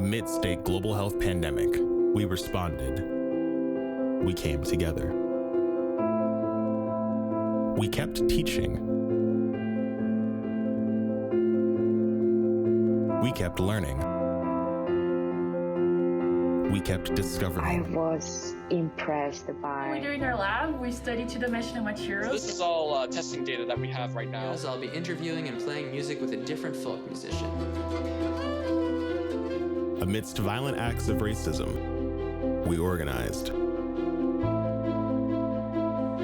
Amidst a global health pandemic, we responded. We came together. We kept teaching. We kept learning. We kept discovering. I was impressed by... During our lab, we studied two-dimensional materials. This is all testing data that we have right now. So I'll be interviewing and playing music with a different folk musician. Amidst violent acts of racism, we organized.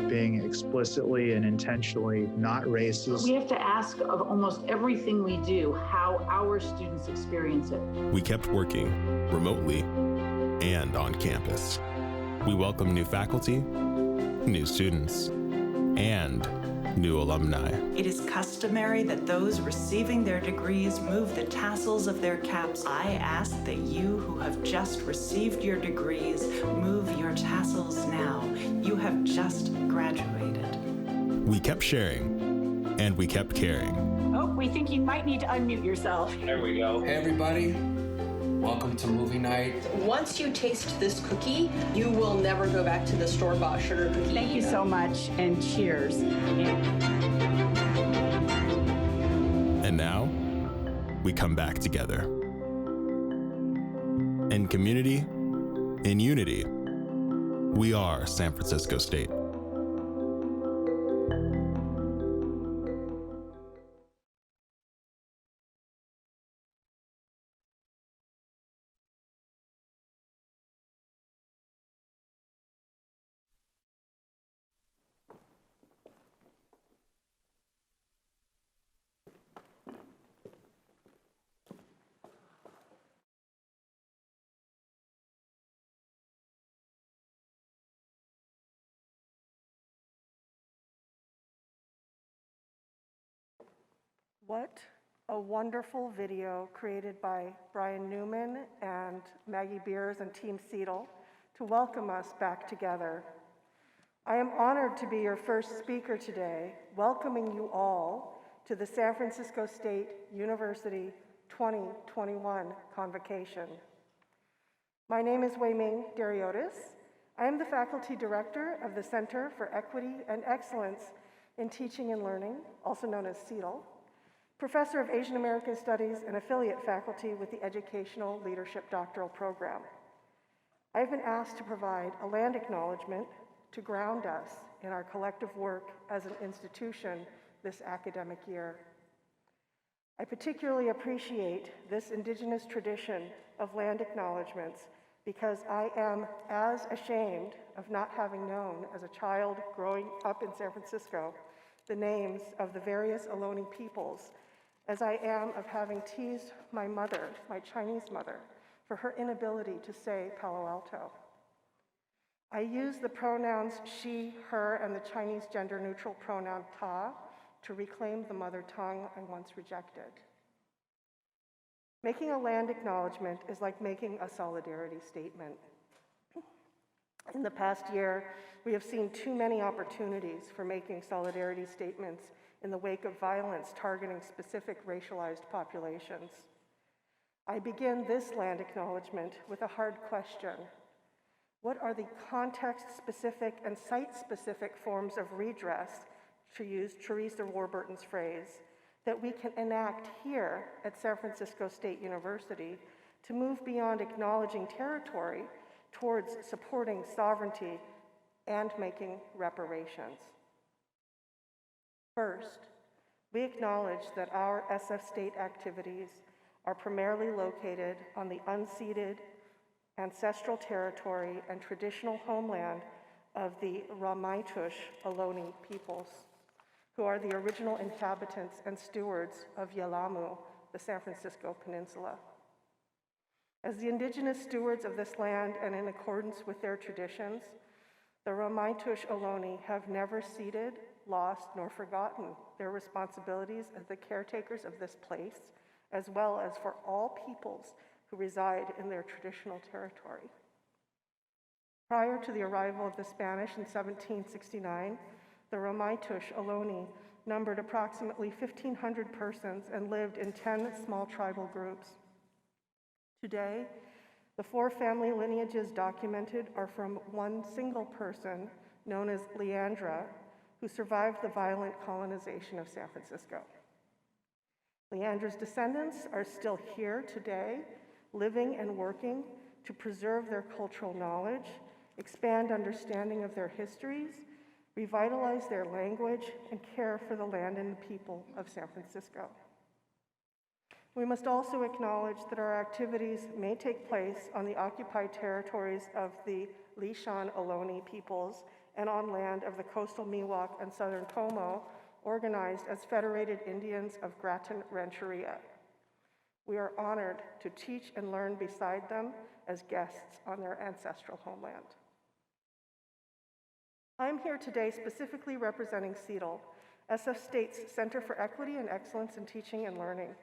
Being explicitly and intentionally not racist. We have to ask of almost everything we do how our students experience it. We kept working remotely and on campus. We welcome new faculty, new students, and new alumni. It is customary that those receiving their degrees move the tassels of their caps. I ask that you who have just received your degrees move your tassels now. You have just graduated. We kept sharing, and we kept caring. Oh, we think you might need to unmute yourself. There we go. Hey everybody, welcome to movie night. Once you taste this cookie, you will never go back to the store-bought sugar cookie. Thank you so much, and cheers. And now, we come back together. In community, in unity, we are San Francisco State. What a wonderful video created by Brian Newman and Maggie Beers and Team Seidel to welcome us back together. I am honored to be your first speaker today, welcoming you all to the San Francisco State University 2021 Convocation. My name is Wei-Ming Dariotis. I am the faculty director of the Center for Equity and Excellence in Teaching and Learning, also known as CETL, professor of Asian American Studies and affiliate faculty with the Educational Leadership Doctoral Program. I've been asked to provide a land acknowledgement to ground us in our collective work as an institution this academic year. I particularly appreciate this Indigenous tradition of land acknowledgements because I am as ashamed of not having known as a child growing up in San Francisco the names of the various Ohlone peoples as I am of having teased my mother, my Chinese mother, for her inability to say Palo Alto. I use the pronouns she, her, and the Chinese gender-neutral pronoun ta to reclaim the mother tongue I once rejected. Making a land acknowledgement is like making a solidarity statement. In the past year, we have seen too many opportunities for making solidarity statements in the wake of violence targeting specific racialized populations. I begin this land acknowledgement with a hard question. What are the context-specific and site-specific forms of redress, to use Teresa Warburton's phrase, that we can enact here at San Francisco State University to move beyond acknowledging territory towards supporting sovereignty and making reparations? First, we acknowledge that our SF State activities are primarily located on the unceded ancestral territory and traditional homeland of the Ramaytush Ohlone peoples, who are the original inhabitants and stewards of Yelamu, the San Francisco Peninsula. As the indigenous stewards of this land and in accordance with their traditions, the Ramaytush Ohlone have never ceded, lost, nor forgotten their responsibilities as the caretakers of this place, as well as for all peoples who reside in their traditional territory. Prior to the arrival of the Spanish in 1769, the Ramaytush Ohlone numbered approximately 1,500 persons and lived in 10 small tribal groups. Today, the 4 family lineages documented are from one single person known as Leandra, who survived the violent colonization of San Francisco. Leandra's descendants are still here today, living and working to preserve their cultural knowledge, expand understanding of their histories, revitalize their language, and care for the land and the people of San Francisco. We must also acknowledge that our activities may take place on the occupied territories of the Lishan Ohlone peoples and on land of the coastal Miwok and southern Pomo, organized as Federated Indians of Grattan Rancheria. We are honored to teach and learn beside them as guests on their ancestral homeland. I am here today specifically representing CETL, SF State's Center for Equity and Excellence in Teaching and Learning,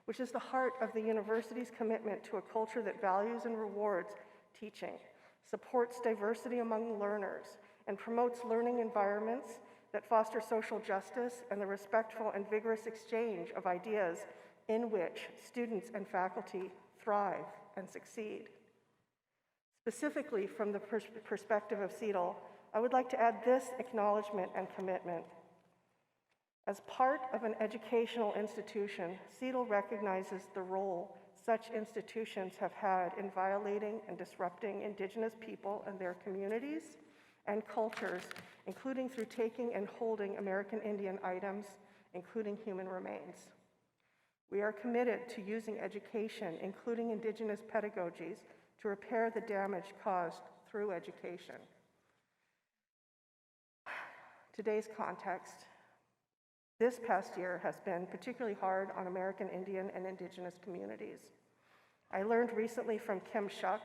which is the heart of the university's commitment to a culture that values and rewards teaching, supports diversity among learners, and promotes learning environments that foster social justice and the respectful and vigorous exchange of ideas in which students and faculty thrive and succeed. Specifically, from the perspective of CETL, I would like to add this acknowledgement and commitment. As part of an educational institution, CETL recognizes the role such institutions have had in violating and disrupting Indigenous people and their communities and cultures, including through taking and holding American Indian items, including human remains. We are committed to using education, including Indigenous pedagogies, to repair the damage caused through education. Today's context. This past year has been particularly hard on American Indian and Indigenous communities. I learned recently from Kim Shuck,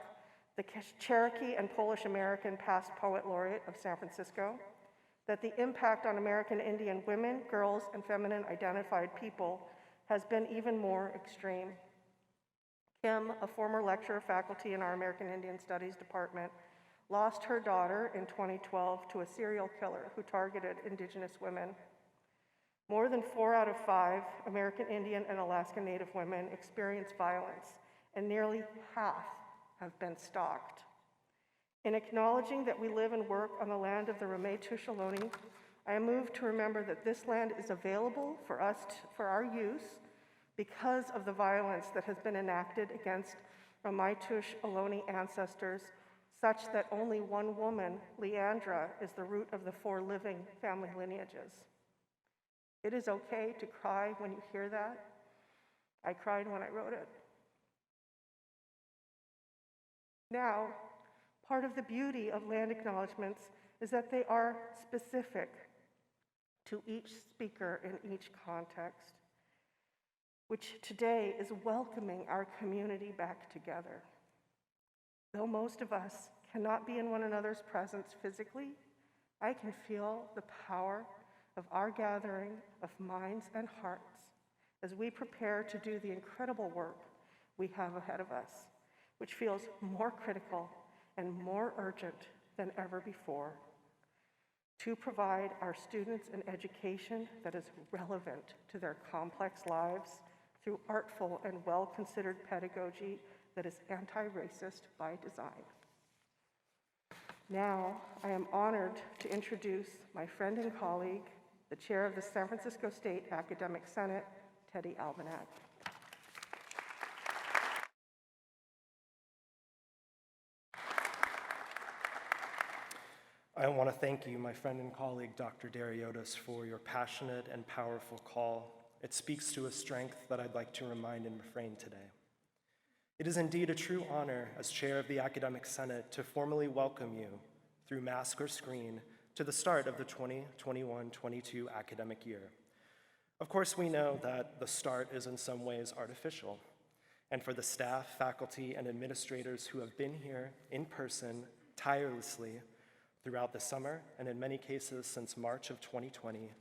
the Cherokee and Polish American past poet laureate of San Francisco, that the impact on American Indian women, girls, and feminine identified people has been even more extreme. Kim, a former lecturer faculty in our American Indian Studies department, lost her daughter in 2012 to a serial killer who targeted Indigenous women. More than 4 out of 5 American Indian and Alaska Native women experience violence, and nearly half have been stalked. In acknowledging that we live and work on the land of the Ramaytush Ohlone, I am moved to remember that this land is available for us for our use because of the violence that has been enacted against Ramaytush Ohlone ancestors, such that only one woman, Leandra, is the root of the 4 living family lineages. It is okay to cry when you hear that. I cried when I wrote it. Now, part of the beauty of land acknowledgements is that they are specific to each speaker in each context, which today is welcoming our community back together. Though most of us cannot be in one another's presence physically, I can feel the power of our gathering of minds and hearts as we prepare to do the incredible work we have ahead of us, which feels more critical and more urgent than ever before, to provide our students an education that is relevant to their complex lives through artful and well-considered pedagogy that is anti-racist by design. Now, I am honored to introduce my friend and colleague, the chair of the San Francisco State Academic Senate, Teddy Albanat. I want to thank you, my friend and colleague, Dr. Dariotis, for your passionate and powerful call. It speaks to a strength that I'd like to remind and refrain today. It is indeed a true honor as chair of the Academic Senate to formally welcome you through mask or screen to the start of the 2021-22 academic year. Of course, we know that the start is in some ways artificial, and for the staff, faculty, and administrators who have been here in person tirelessly throughout the summer, and in many cases since March of 2020,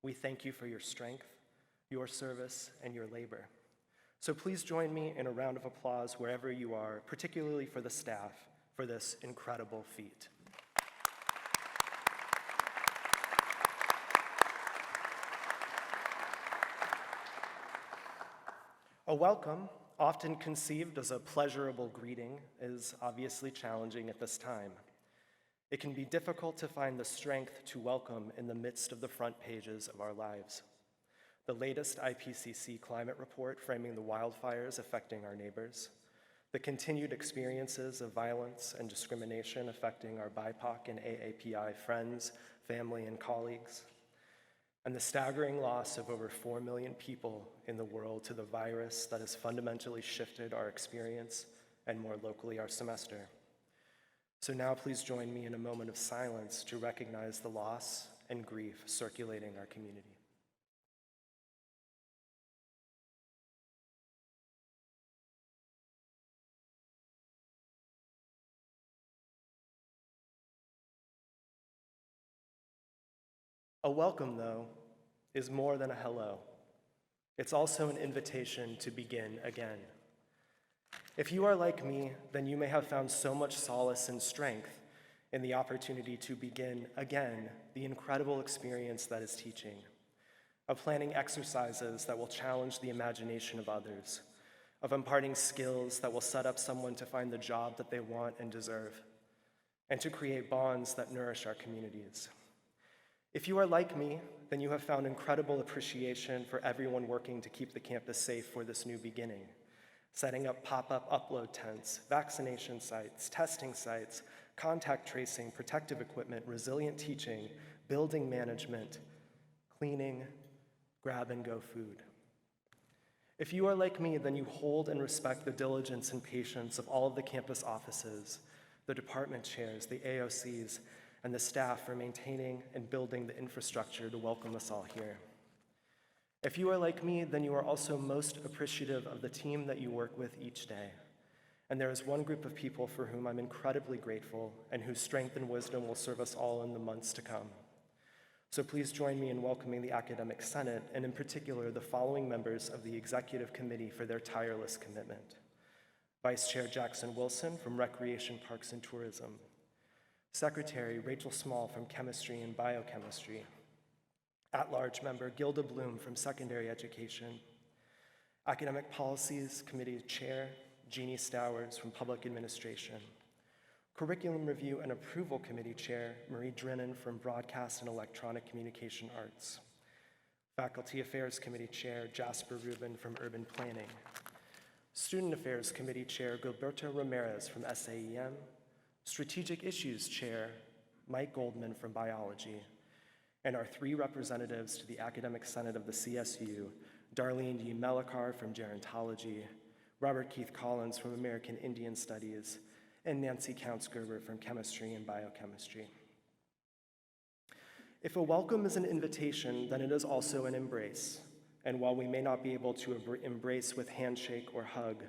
we thank you for your strength, your service, and your labor. So please join me in a round of applause wherever you are, particularly for the staff, for this incredible feat. A welcome often conceived as a pleasurable greeting, is obviously challenging at this time. It can be difficult to find the strength to welcome in the midst of the front pages of our lives. The latest IPCC climate report framing the wildfires affecting our neighbors, the continued experiences of violence and discrimination affecting our BIPOC and AAPI friends, family, and colleagues, and the staggering loss of over 4 million people in the world to the virus that has fundamentally shifted our experience and more locally our semester. So now please join me in a moment of silence to recognize the loss and grief circulating our community. A welcome, though, is more than a hello. It's also an invitation to begin again. If you are like me, then you may have found so much solace and strength in the opportunity to begin again the incredible experience that is teaching, of planning exercises that will challenge the imagination of others, of imparting skills that will set up someone to find the job that they want and deserve, and to create bonds that nourish our communities. If you are like me, then you have found incredible appreciation for everyone working to keep the campus safe for this new beginning, setting up pop-up upload tents, vaccination sites, testing sites, contact tracing, protective equipment, resilient teaching, building management, cleaning, grab-and-go food. If you are like me, then you hold and respect the diligence and patience of all of the campus offices, the department chairs, the AOCs, and the staff for maintaining and building the infrastructure to welcome us all here. If you are like me, then you are also most appreciative of the team that you work with each day. And there is one group of people for whom I'm incredibly grateful and whose strength and wisdom will serve us all in the months to come. So please join me in welcoming the Academic Senate, and in particular, the following members of the Executive Committee for their tireless commitment. Vice Chair Jackson Wilson from Recreation, Parks, and Tourism. Secretary Rachel Small from Chemistry and Biochemistry. At-large member Gilda Bloom from Secondary Education. Academic Policies Committee Chair Jeannie Stowers from Public Administration. Curriculum Review and Approval Committee Chair Marie Drennan from Broadcast and Electronic Communication Arts. Faculty Affairs Committee Chair Jasper Rubin from Urban Planning. Student Affairs Committee Chair Gilberto Ramirez from SAEM. Strategic Issues Chair Mike Goldman from Biology, and our 3 representatives to the Academic Senate of the CSU, Darlene D. Melikar from Gerontology, Robert Keith Collins from American Indian Studies, and Nancy Counts-Gerber from Chemistry and Biochemistry. If a welcome is an invitation, then it is also an embrace. And while we may not be able to embrace with handshake or hug,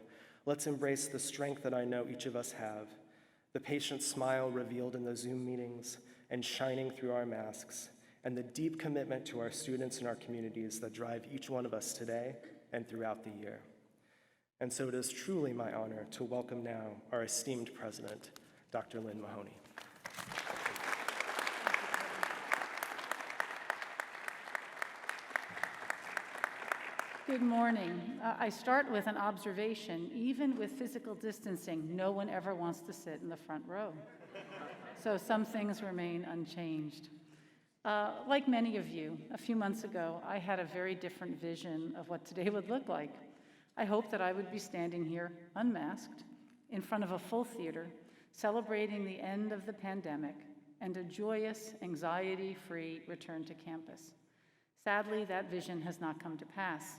let's embrace the strength that I know each of us have, the patient smile revealed in the Zoom meetings and shining through our masks, and the deep commitment to our students and our communities that drive each one of us today and throughout the year. And so it is truly my honor to welcome now our esteemed president, Dr. Lynn Mahoney. Good morning. I start with an observation. Even with physical distancing, no one ever wants to sit in the front row. So some things remain unchanged. Like many of you, a few months ago, I had a very different vision of what today would look like. I hoped that I would be standing here unmasked in front of a full theater, celebrating the end of the pandemic and a joyous, anxiety-free return to campus. Sadly, that vision has not come to pass.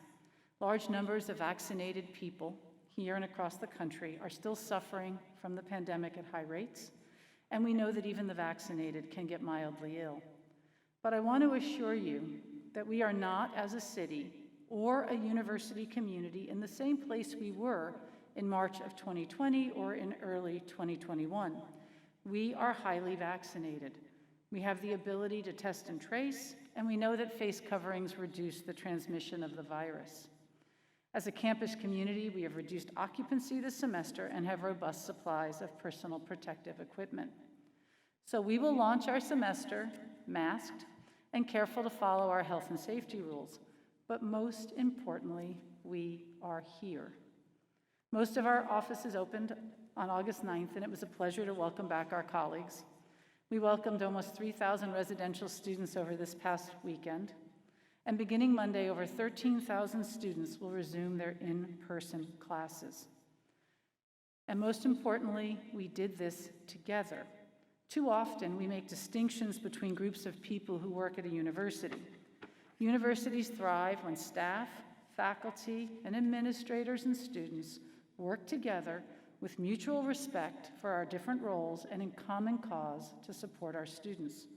Large numbers of vaccinated people here and across the country are still suffering from the pandemic at high rates, and we know that even the vaccinated can get mildly ill. But I want to assure you that we are not, as a city or a university community, in the same place we were in March of 2020 or in early 2021. We are highly vaccinated. We have the ability to test and trace, and we know that face coverings reduce the transmission of the virus. As a campus community, we have reduced occupancy this semester and have robust supplies of personal protective equipment. So we will launch our semester masked and careful to follow our health and safety rules. But most importantly, we are here. Most of our offices opened on August 9th, and it was a pleasure to welcome back our colleagues. We welcomed almost 3,000 residential students over this past weekend, and beginning Monday, over 13,000 students will resume their in-person classes. And most importantly, we did this together. Too often, we make distinctions between groups of people who work at a university. Universities thrive when staff, faculty, and administrators and students work together with mutual respect for our different roles and in common cause to support our students.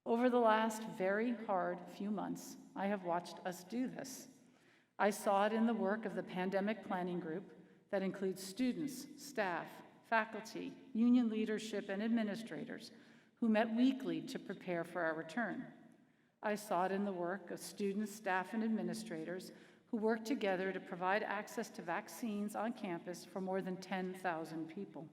Over the last very hard few months, I have watched us do this. I saw it in the work of the Pandemic Planning Group that includes students, staff, faculty, union leadership, and administrators who met weekly to prepare for our return. I saw it in the work of students, staff, and administrators who worked together to provide access to vaccines on campus for more than 10,000 people.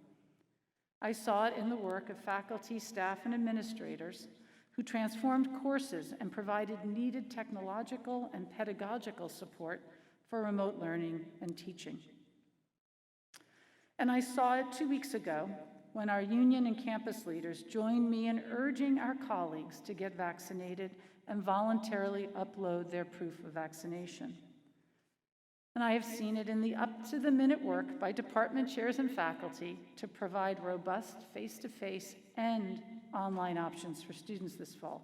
I saw it in the work of faculty, staff, and administrators who transformed courses and provided needed technological and pedagogical support for remote learning and teaching. And I saw it 2 weeks ago when our union and campus leaders joined me in urging our colleagues to get vaccinated and voluntarily upload their proof of vaccination. And I have seen it in the up-to-the-minute work by department chairs and faculty to provide robust face-to-face and online options for students this fall,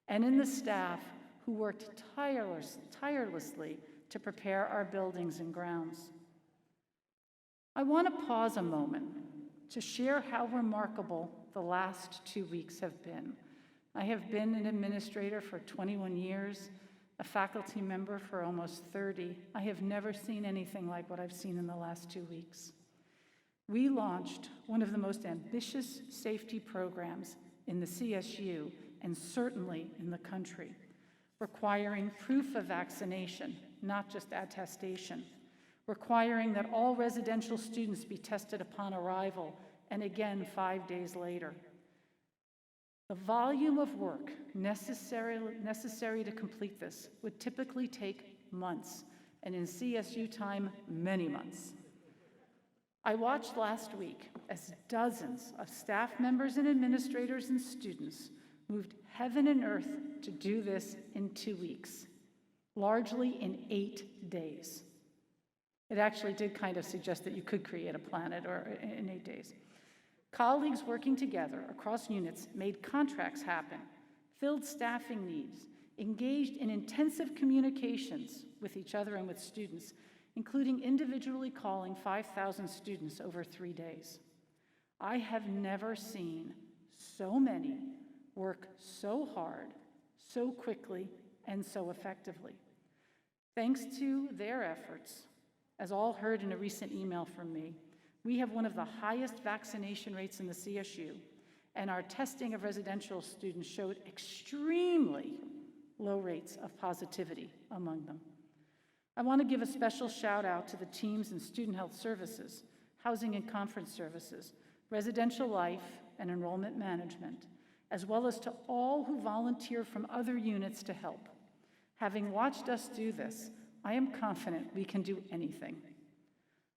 and in the staff who worked tirelessly to prepare our buildings and grounds. I want to pause a moment to share how remarkable the last 2 weeks have been. I have been an administrator for 21 years, a faculty member for almost 30. I have never seen anything like what I've seen in the last 2 weeks. We launched one of the most ambitious safety programs in the CSU and certainly in the country, requiring proof of vaccination, not just attestation, requiring that all residential students be tested upon arrival and again 5 days later. The volume of work necessary to complete this would typically take months, and in CSU time, many months. I watched last week as dozens of staff members and administrators and students moved heaven and earth to do this in 2 weeks, largely in 8 days. It actually did kind of suggest that you could create a planet in 8 days. Colleagues working together across units made contracts happen, filled staffing needs, engaged in intensive communications with each other and with students, including individually calling 5,000 students over 3 days. I have never seen so many work so hard, so quickly, and so effectively. Thanks to their efforts, as all heard in a recent email from me, we have one of the highest vaccination rates in the CSU, and our testing of residential students showed extremely low rates of positivity among them. I want to give a special shout out to the teams in student health services, housing and conference services, residential life, and enrollment management, as well as to all who volunteer from other units to help. Having watched us do this, I am confident we can do anything.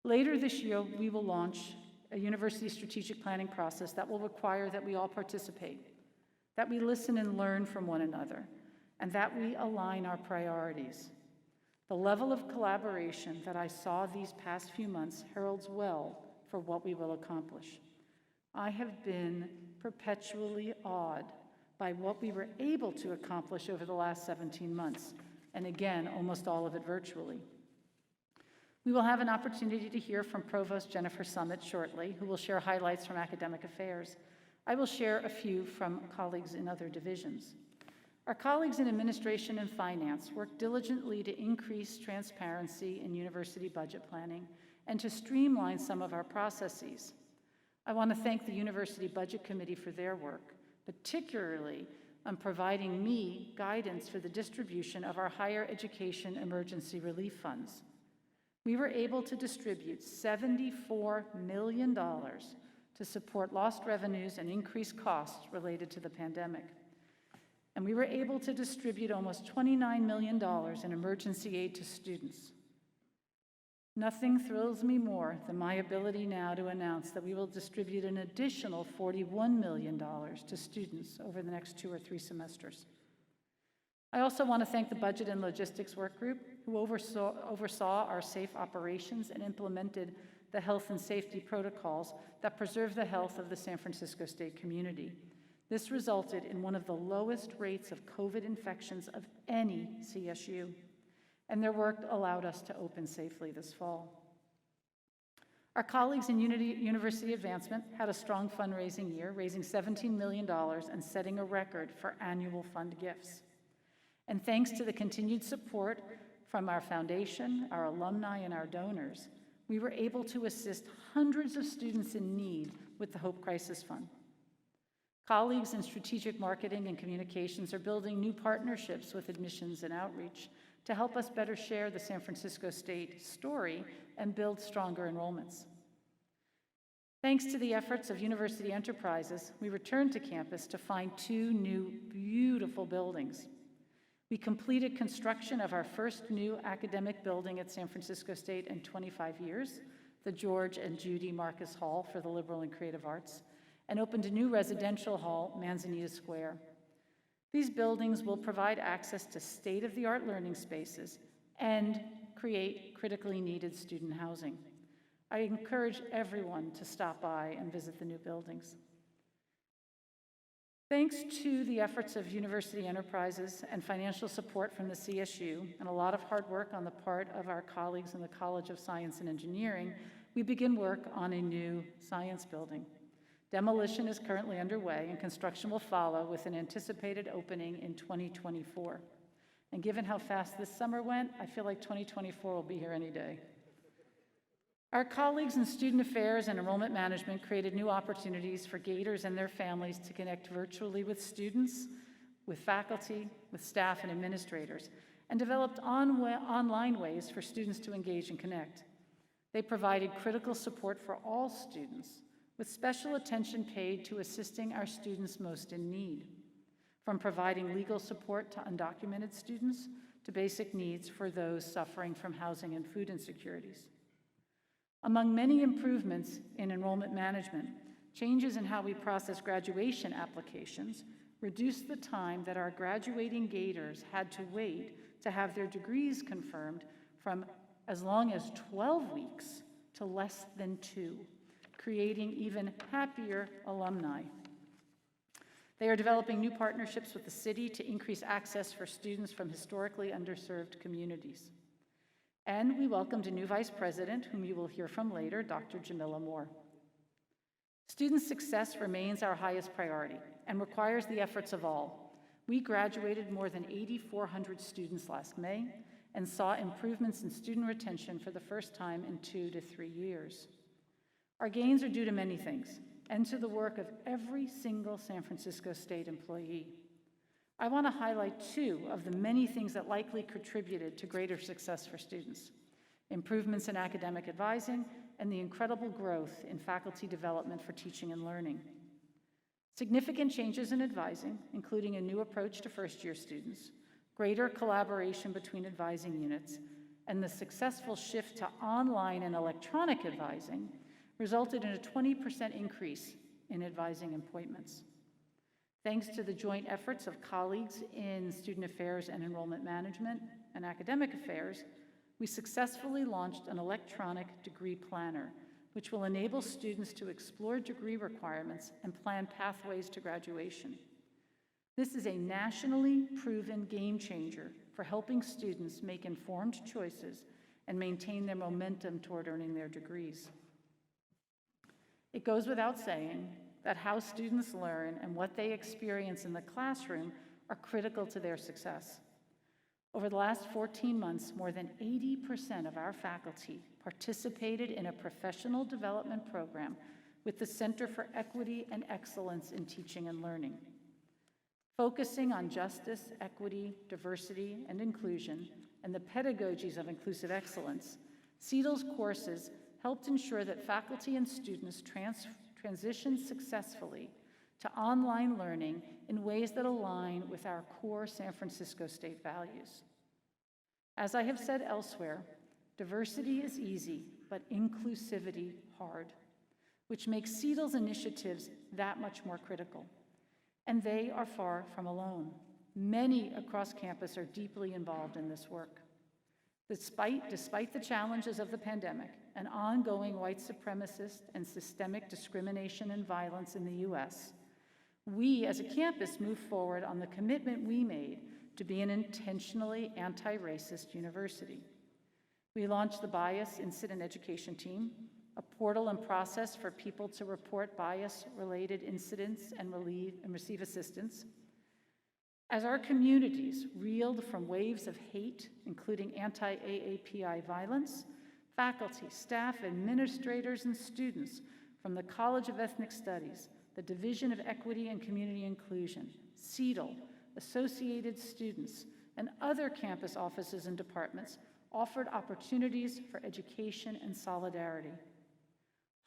Later this year, we will launch a university strategic planning process that will require that we all participate, that we listen and learn from one another, and that we align our priorities. The level of collaboration that I saw these past few months heralds well for what we will accomplish. I have been perpetually awed by what we were able to accomplish over the last 17 months, and again, almost all of it virtually. We will have an opportunity to hear from Provost Jennifer Summit shortly, who will share highlights from academic affairs. I will share a few from colleagues in other divisions. Our colleagues in administration and finance work diligently to increase transparency in university budget planning and to streamline some of our processes. I want to thank the University Budget Committee for their work, particularly on providing me guidance for the distribution of our higher education emergency relief funds. We were able to distribute $74 million to support lost revenues and increased costs related to the pandemic. And we were able to distribute almost $29 million in emergency aid to students. Nothing thrills me more than my ability now to announce that we will distribute an additional $41 million to students over the next 2 or 3 semesters. I also want to thank the Budget and Logistics Work Group, who oversaw our safe operations and implemented the health and safety protocols that preserve the health of the San Francisco State community. This resulted in one of the lowest rates of COVID infections of any CSU, and their work allowed us to open safely this fall. Our colleagues in University Advancement had a strong fundraising year, raising $17 million and setting a record for annual fund gifts. And thanks to the continued support from our foundation, our alumni, and our donors, we were able to assist hundreds of students in need with the Hope Crisis Fund. Colleagues in strategic marketing and communications are building new partnerships with admissions and outreach to help us better share the San Francisco State story and build stronger enrollments. Thanks to the efforts of University Enterprises, we returned to campus to find 2 new, beautiful buildings. We completed construction of our first new academic building at San Francisco State in 25 years, the George and Judy Marcus Hall for the Liberal and Creative Arts, and opened a new residential hall, Manzanita Square. These buildings will provide access to state-of-the-art learning spaces and create critically needed student housing. I encourage everyone to stop by and visit the new buildings. Thanks to the efforts of University Enterprises and financial support from the CSU and a lot of hard work on the part of our colleagues in the College of Science and Engineering, we begin work on a new science building. Demolition is currently underway and construction will follow with an anticipated opening in 2024. And given how fast this summer went, I feel like 2024 will be here any day. Our colleagues in Student Affairs and Enrollment Management created new opportunities for Gators and their families to connect virtually with students, with faculty, with staff and administrators, and developed online ways for students to engage and connect. They provided critical support for all students, with special attention paid to assisting our students most in need, from providing legal support to undocumented students to basic needs for those suffering from housing and food insecurities. Among many improvements in enrollment management, changes in how we process graduation applications reduced the time that our graduating Gators had to wait to have their degrees confirmed from as long as 12 weeks to less than 2. Creating even happier alumni. They are developing new partnerships with the city to increase access for students from historically underserved communities. And we welcomed a new vice president, whom you will hear from later, Dr. Jamila Moore. Student success remains our highest priority and requires the efforts of all. We graduated more than 8,400 students last May and saw improvements in student retention for the first time in 2 to 3 years. Our gains are due to many things, and to the work of every single San Francisco State employee. I want to highlight 2 of the many things that likely contributed to greater success for students: improvements in academic advising and the incredible growth in faculty development for teaching and learning. Significant changes in advising, including a new approach to first-year students, greater collaboration between advising units, and the successful shift to online and electronic advising resulted in a 20% increase in advising appointments. Thanks to the joint efforts of colleagues in Student Affairs and Enrollment Management and Academic Affairs, we successfully launched an electronic degree planner, which will enable students to explore degree requirements and plan pathways to graduation. This is a nationally proven game changer for helping students make informed choices and maintain their momentum toward earning their degrees. It goes without saying that how students learn and what they experience in the classroom are critical to their success. Over the last 14 months, more than 80% of our faculty participated in a professional development program with the Center for Equity and Excellence in Teaching and Learning. Focusing on justice, equity, diversity, and inclusion, and the pedagogies of inclusive excellence, CEDL's courses helped ensure that faculty and students transition successfully to online learning in ways that align with our core San Francisco State values. As I have said elsewhere, Diversity is easy, but inclusivity hard, which makes CEDL's initiatives that much more critical. And they are far from alone. Many across campus are deeply involved in this work. Despite the challenges of the pandemic and ongoing white supremacist and systemic discrimination and violence in the US, we as a campus move forward on the commitment we made to be an intentionally anti-racist university. We launched the Bias Incident Education Team, a portal and process for people to report bias-related incidents and receive assistance. As our communities reeled from waves of hate, including anti-AAPI violence, faculty, staff, administrators, and students from the College of Ethnic Studies, the Division of Equity and Community Inclusion, CEDL, Associated Students, and other campus offices and departments offered opportunities for education and solidarity.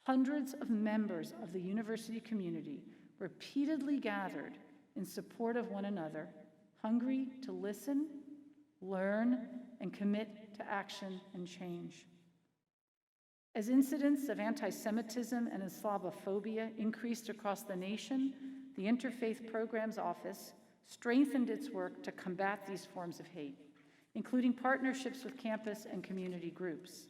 Hundreds of members of the university community repeatedly gathered in support of one another, hungry to listen, learn, and commit to action and change. As incidents of anti-Semitism and Islamophobia increased across the nation, the Interfaith Programs Office strengthened its work to combat these forms of hate, including partnerships with campus and community groups.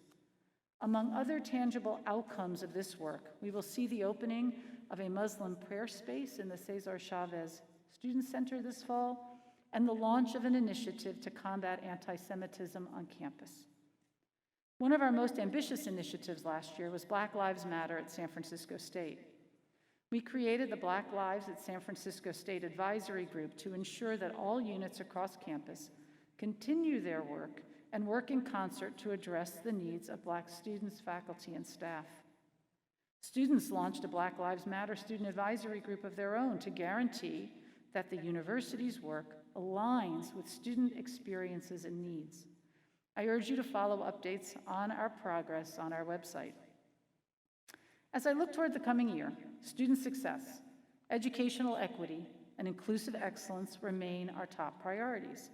Among other tangible outcomes of this work, we will see the opening of a Muslim prayer space in the Cesar Chavez Student Center this fall, and the launch of an initiative to combat anti-Semitism on campus. One of our most ambitious initiatives last year was Black Lives Matter at San Francisco State. We created the Black Lives at San Francisco State Advisory Group to ensure that all units across campus continue their work and work in concert to address the needs of Black students, faculty, and staff. Students launched a Black Lives Matter student advisory group of their own to guarantee that the university's work aligns with student experiences and needs. I urge you to follow updates on our progress on our website. As I look toward the coming year, student success, educational equity, and inclusive excellence remain our top priorities,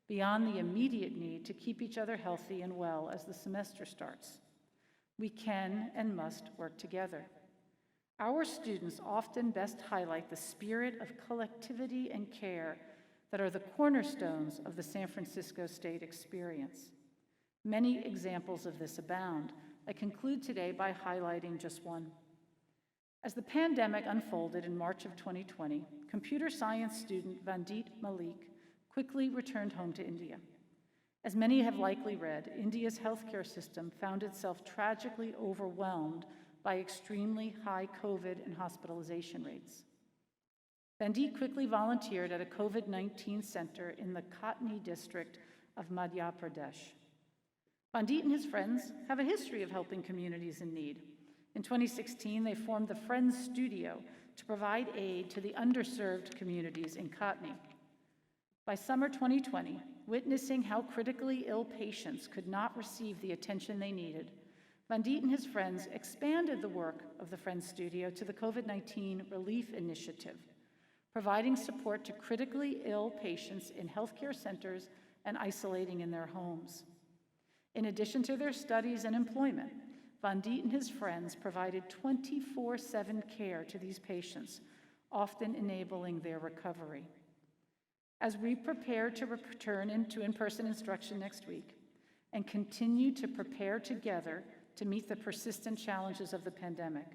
beyond the immediate need to keep each other healthy and well as the semester starts. We can and must work together. Our students often best highlight the spirit of collectivity and care that are the cornerstones of the San Francisco State experience. Many examples of this abound. I conclude today by highlighting just one. As the pandemic unfolded in March of 2020, computer science student Vandit Malik quickly returned home to India. As many have likely read, India's healthcare system found itself tragically overwhelmed by extremely high COVID and hospitalization rates. Vandit quickly volunteered at a COVID-19 center in the Katni district of Madhya Pradesh. Vandit and his friends have a history of helping communities in need. In 2016, they formed the Friends Studio to provide aid to the underserved communities in Katni. By summer 2020, witnessing how critically ill patients could not receive the attention they needed, Vandit and his friends expanded the work of the Friends Studio to the COVID-19 Relief Initiative, providing support to critically ill patients in healthcare centers and isolating in their homes. In addition to their studies and employment, Vandit and his friends provided 24/7 care to these patients, often enabling their recovery. As we prepare to return into in-person instruction next week and continue to prepare together to meet the persistent challenges of the pandemic,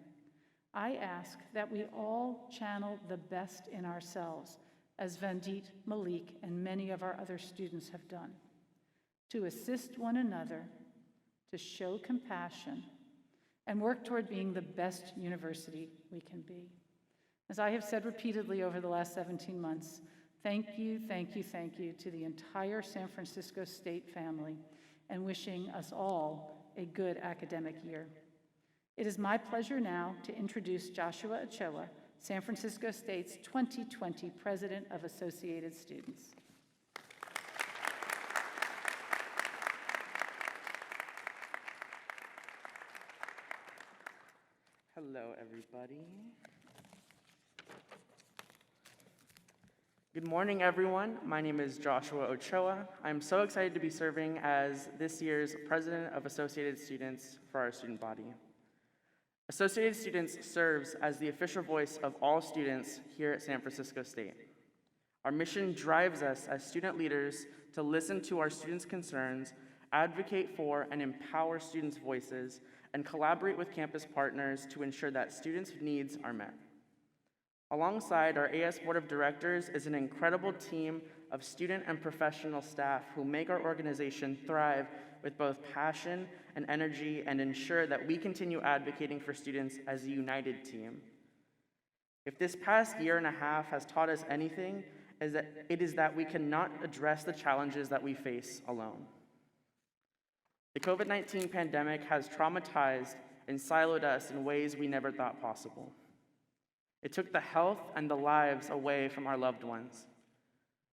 I ask that we all channel the best in ourselves, as Vandit, Malik, and many of our other students have done, to assist one another, to show compassion, and work toward being the best university we can be. As I have said repeatedly over the last 17 months, thank you, thank you, thank you to the entire San Francisco State family, and wishing us all a good academic year. It is my pleasure now to introduce Joshua Ochoa, San Francisco State's 2020 President of Associated Students. Hello, everybody. Good morning, everyone. My name is Joshua Ochoa. I'm so excited to be serving as this year's President of Associated Students for our student body. Associated Students serves as the official voice of all students here at San Francisco State. Our mission drives us as student leaders to listen to our students' concerns, advocate for and empower students' voices, and collaborate with campus partners to ensure that students' needs are met. Alongside our AS Board of Directors is an incredible team of student and professional staff who make our organization thrive with both passion and energy and ensure that we continue advocating for students as a united team. If this past year and a half has taught us anything, it is that we cannot address the challenges that we face alone. The COVID-19 pandemic has traumatized and siloed us in ways we never thought possible. It took the health and the lives away from our loved ones.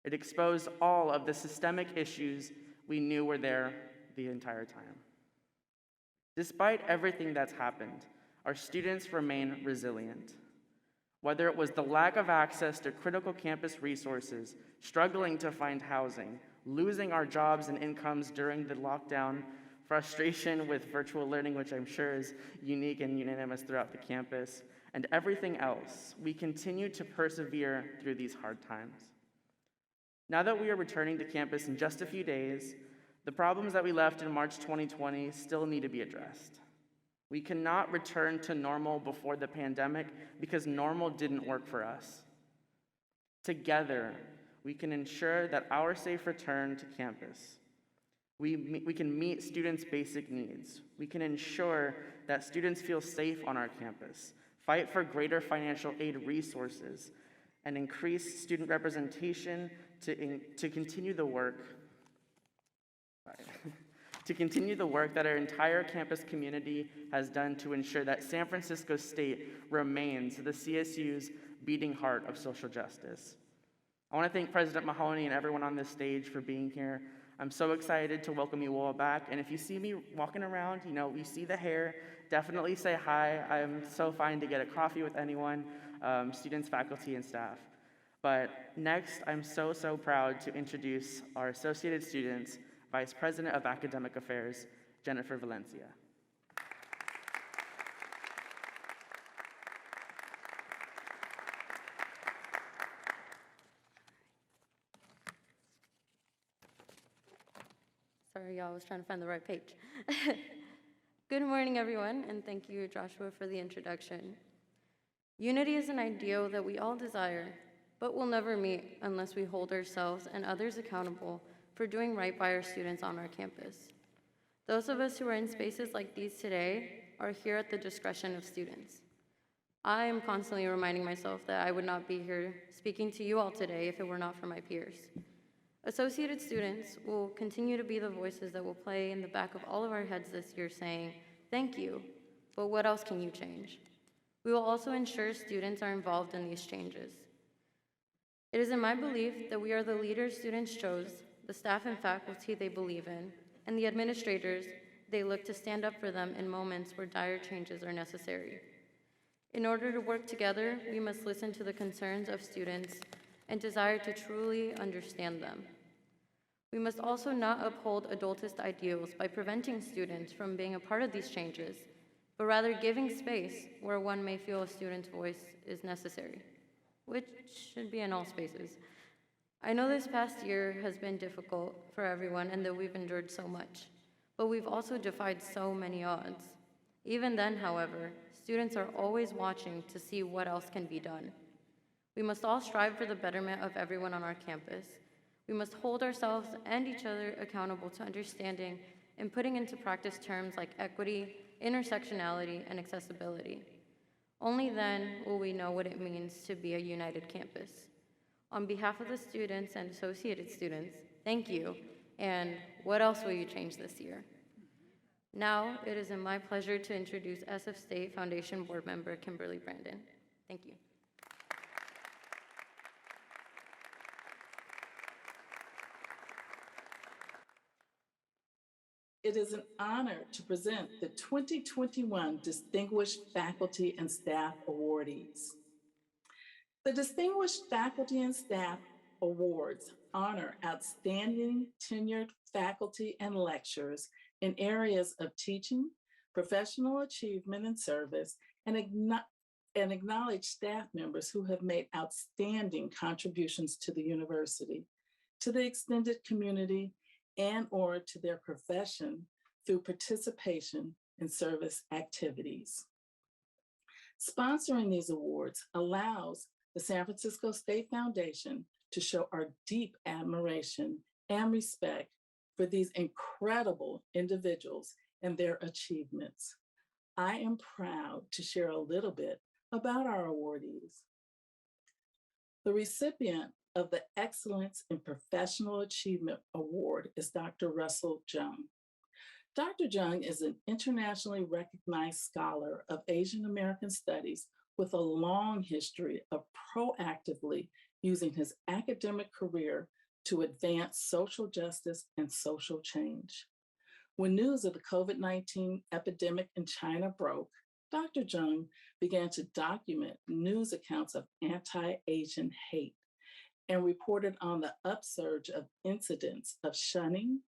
It exposed all of the systemic issues we knew were there the entire time. Despite everything that's happened, our students remain resilient. Whether it was the lack of access to critical campus resources, struggling to find housing, losing our jobs and incomes during the lockdown, frustration with virtual learning, which I'm sure is unique and unanimous throughout the campus, and everything else, we continue to persevere through these hard times. Now that we are returning to campus in just a few days, the problems that we left in March 2020 still need to be addressed. We cannot return to normal before the pandemic because normal didn't work for us. Together, we can ensure that our safe return to campus, we can meet students' basic needs. We can ensure that students feel safe on our campus, fight for greater financial aid resources, and increase student representation to continue the work that our entire campus community has done to ensure that San Francisco State remains the CSU's beating heart of social justice. I want to thank President Mahoney and everyone on this stage for being here. I'm so excited to welcome you all back, and if you see me walking around, you see the hair, definitely say hi. I'm so fine to get a coffee with anyone, students, faculty, and staff. But next, I'm so proud to introduce our Associated Students Vice President of Academic Affairs, Jennifer Valencia. Sorry, y'all, I was trying to find the right page. Good morning, everyone, and thank you, Joshua, for the introduction. Unity is an ideal that we all desire, but will never meet unless we hold ourselves and others accountable for doing right by our students on our campus. Those of us who are in spaces like these today are here at the discretion of students. I am constantly reminding myself that I would not be here speaking to you all today if it were not for my peers. Associated students will continue to be the voices that will play in the back of all of our heads this year saying, thank you, but what else can you change? We will also ensure students are involved in these changes. It is in my belief that we are the leaders students chose, the staff and faculty they believe in, and the administrators they look to stand up for them in moments where dire changes are necessary. In order to work together, we must listen to the concerns of students and desire to truly understand them. We must also not uphold adultist ideals by preventing students from being a part of these changes, but rather giving space where one may feel a student's voice is necessary, which should be in all spaces. I know this past year has been difficult for everyone and that we've endured so much, but we've also defied so many odds. Even then, however, students are always watching to see what else can be done. We must all strive for the betterment of everyone on our campus. We must hold ourselves and each other accountable to understanding and putting into practice terms like equity, intersectionality, and accessibility. Only then will we know what it means to be a united campus. On behalf of the students and associated students, thank you, and what else will you change this year? Now, it is my pleasure to introduce SF State Foundation Board Member Kimberly Brandon. Thank you. It is an honor to present the 2021 Distinguished Faculty and Staff Awardees. The distinguished faculty and staff Awards honor outstanding tenured faculty and lecturers in areas of teaching, professional achievement and service, and acknowledge staff members who have made outstanding contributions to the university, to the extended community, and or to their profession through participation in service activities. Sponsoring these awards allows the San Francisco State Foundation to show our deep admiration and respect for these incredible individuals and their achievements. I am proud to share a little bit about our awardees. The recipient of the Excellence in Professional Achievement Award is Dr. Russell Jung. Dr. Jung is an internationally recognized scholar of Asian American studies with a long history of proactively using his academic career to advance social justice and social change. When news of the COVID-19 epidemic in China broke, Dr. Jung began to document news accounts of anti-Asian hate and reported on the upsurge of incidents of shunning,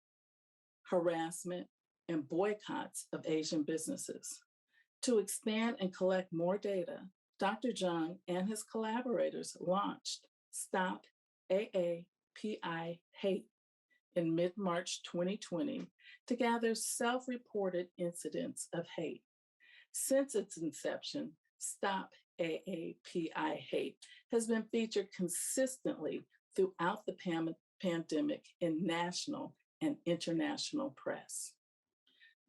harassment, and boycotts of Asian businesses. To expand and collect more data, Dr. Jung and his collaborators launched Stop AAPI Hate in mid-March 2020 to gather self-reported incidents of hate. Since its inception, Stop AAPI Hate has been featured consistently throughout the pandemic in national and international press.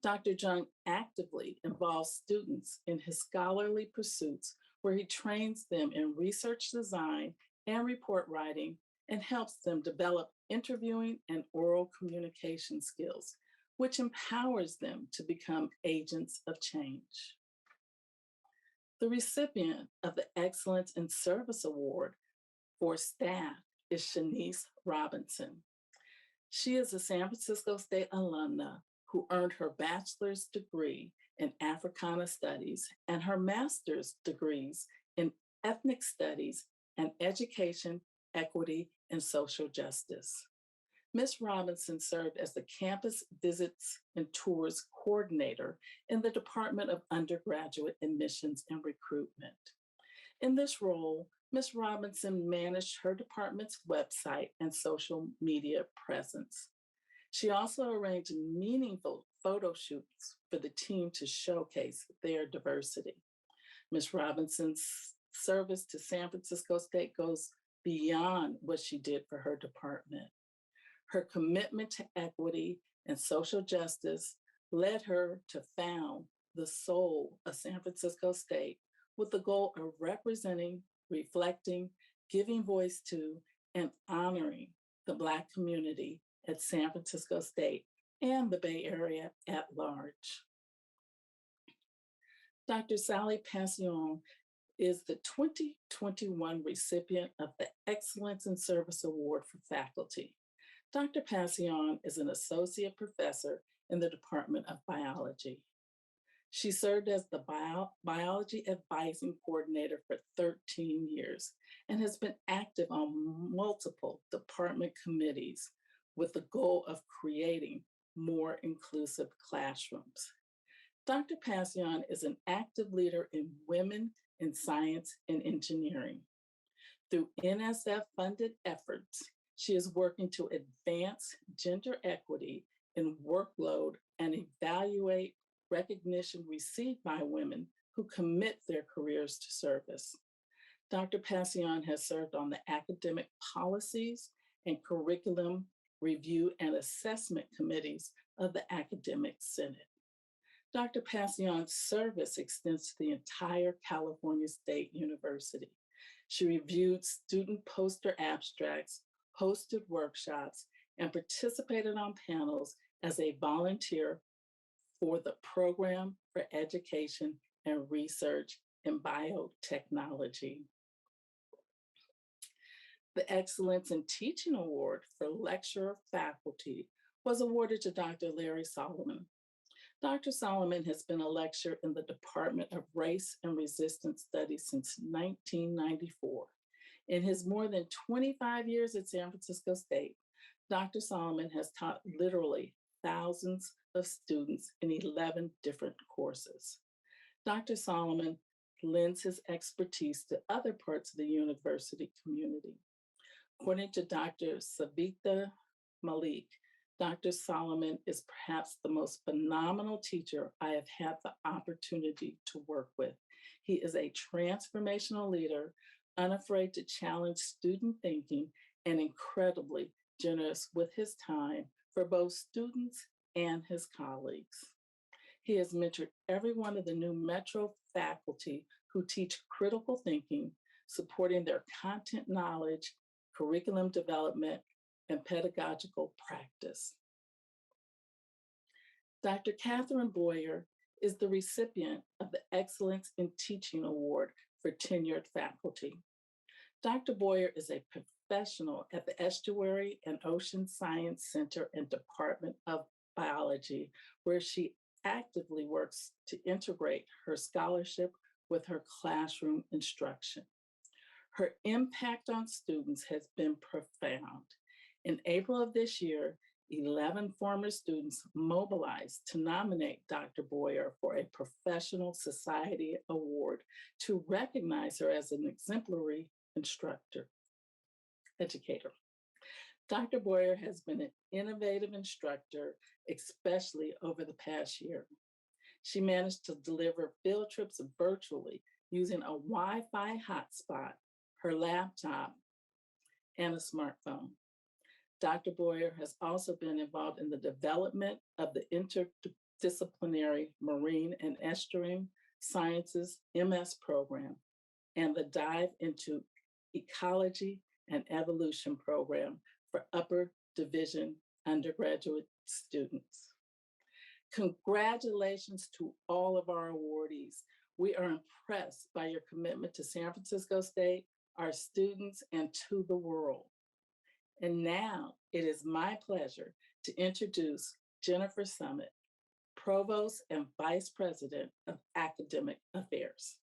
Dr. Jung actively involves students in his scholarly pursuits, where he trains them in research design and report writing and helps them develop interviewing and oral communication skills, which empowers them to become agents of change. The recipient of the Excellence in Service Award for staff is Shanice Robinson. She is a San Francisco State alumna who earned her bachelor's degree in Africana Studies and her master's degrees in Ethnic Studies and Education, Equity, and Social Justice. Ms. Robinson served as the Campus Visits and Tours Coordinator in the Department of Undergraduate Admissions and Recruitment. In this role, Ms. Robinson managed her department's website and social media presence. She also arranged meaningful photo shoots for the team to showcase their diversity. Ms. Robinson's service to San Francisco State goes beyond what she did for her department. Her commitment to equity and social justice led her to found the Soul of San Francisco State with the goal of representing, reflecting, giving voice to, and honoring the Black community at San Francisco State and the Bay Area at large. Dr. Sally Pacquiaon is the 2021 recipient of the Excellence in Service Award for Faculty. Dr. Pacquiaon is an associate professor in the Department of Biology. She served as the Biology Advising Coordinator for 13 years and has been active on multiple department committees with the goal of creating more inclusive classrooms. Dr. Pacquiaon is an active leader in women in science and engineering. Through NSF-funded efforts, she is working to advance gender equity in workload and evaluate recognition received by women who commit their careers to service. Dr. Pacquiaon has served on the academic policies and curriculum review and assessment committees of the Academic Senate. Dr. Pacquiaon's service extends to the entire California State University. She reviewed student poster abstracts, hosted workshops, and participated on panels as a volunteer for the Program for Education and Research in Biotechnology. The Excellence in Teaching Award for Lecturer Faculty was awarded to Dr. Larry Solomon. Dr. Solomon has been a lecturer in the Department of Race and Resistance Studies since 1994. In his more than 25 years at San Francisco State, Dr. Solomon has taught literally thousands of students in 11 different courses. Dr. Solomon lends his expertise to other parts of the university community. According to Dr. Savita Malik, Dr. Solomon is perhaps the most phenomenal teacher I have had the opportunity to work with. He is a transformational leader, unafraid to challenge student thinking, and incredibly generous with his time for both students and his colleagues. He has mentored every one of the new Metro faculty who teach critical thinking, supporting their content knowledge, curriculum development, and pedagogical practice. Dr. Catherine Boyer is the recipient of the Excellence in Teaching Award for tenured faculty. Dr. Boyer is a professional at the Estuary and Ocean Science Center and Department of Biology, where she actively works to integrate her scholarship with her classroom instruction. Her impact on students has been profound. In April of this year, 11 former students mobilized to nominate Dr. Boyer for a Professional Society Award to recognize her as an exemplary educator. Dr. Boyer has been an innovative instructor, especially over the past year. She managed to deliver field trips virtually using a Wi-Fi hotspot, her laptop, and a smartphone. Dr. Boyer has also been involved in the development of the interdisciplinary Marine and Estuarine Sciences MS program and the Dive into Ecology and Evolution program for upper division undergraduate students. Congratulations to all of our awardees. We are impressed by your commitment to San Francisco State, our students, and to the world. And now it is my pleasure to introduce Jennifer Summit, Provost and Vice President of Academic Affairs.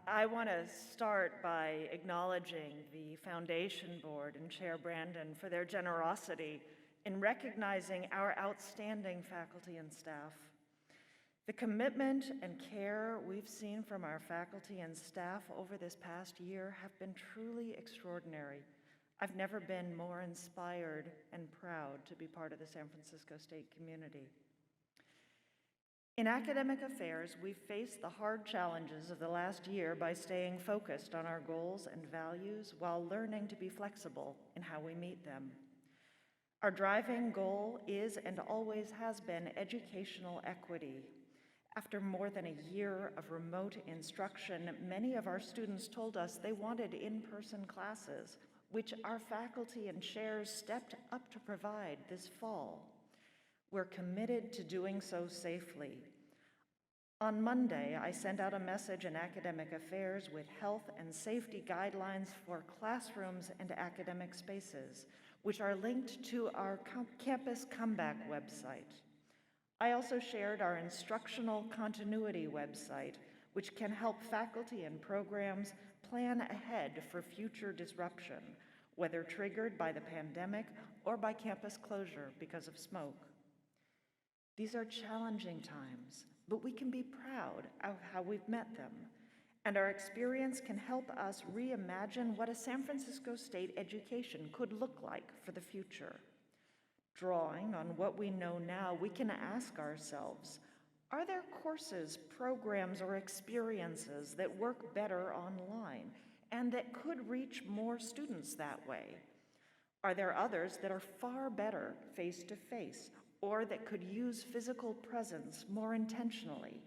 I want to start by acknowledging the Foundation Board and Chair Brandon for their generosity in recognizing our outstanding faculty and staff. The commitment and care we've seen from our faculty and staff over this past year have been truly extraordinary. I've never been more inspired and proud to be part of the San Francisco State community. In academic affairs, we've faced the hard challenges of the last year by staying focused on our goals and values while learning to be flexible in how we meet them. Our driving goal is and always has been educational equity. After more than a year of remote instruction, many of our students told us they wanted in-person classes, which our faculty and chairs stepped up to provide this fall. We're committed to doing so safely. On Monday, I sent out a message in academic affairs with health and safety guidelines for classrooms and academic spaces, which are linked to our campus comeback website. I also shared our instructional continuity website, which can help faculty and programs plan ahead for future disruption, whether triggered by the pandemic or by campus closure because of smoke. These are challenging times, but we can be proud of how we've met them, and our experience can help us reimagine what a San Francisco State education could look like for the future. Drawing on what we know now, we can ask ourselves, are there courses, programs, or experiences that work better online and that could reach more students that way? Are there others that are far better face-to-face or that could use physical presence more intentionally?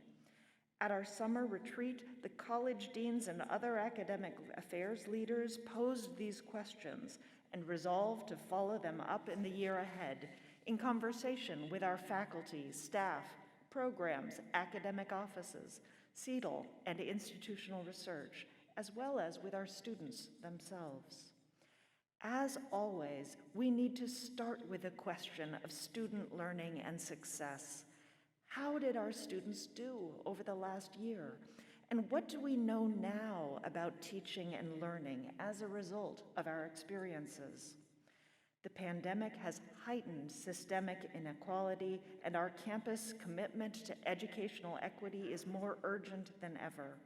At our summer retreat, the college deans and other academic affairs leaders posed these questions and resolved to follow them up in the year ahead in conversation with our faculty, staff, programs, academic offices, CETL, and institutional research, as well as with our students themselves. As always, we need to start with the question of student learning and success. How did our students do over the last year? And what do we know now about teaching and learning as a result of our experiences? The pandemic has heightened systemic inequality, and our campus commitment to educational equity is more urgent than ever.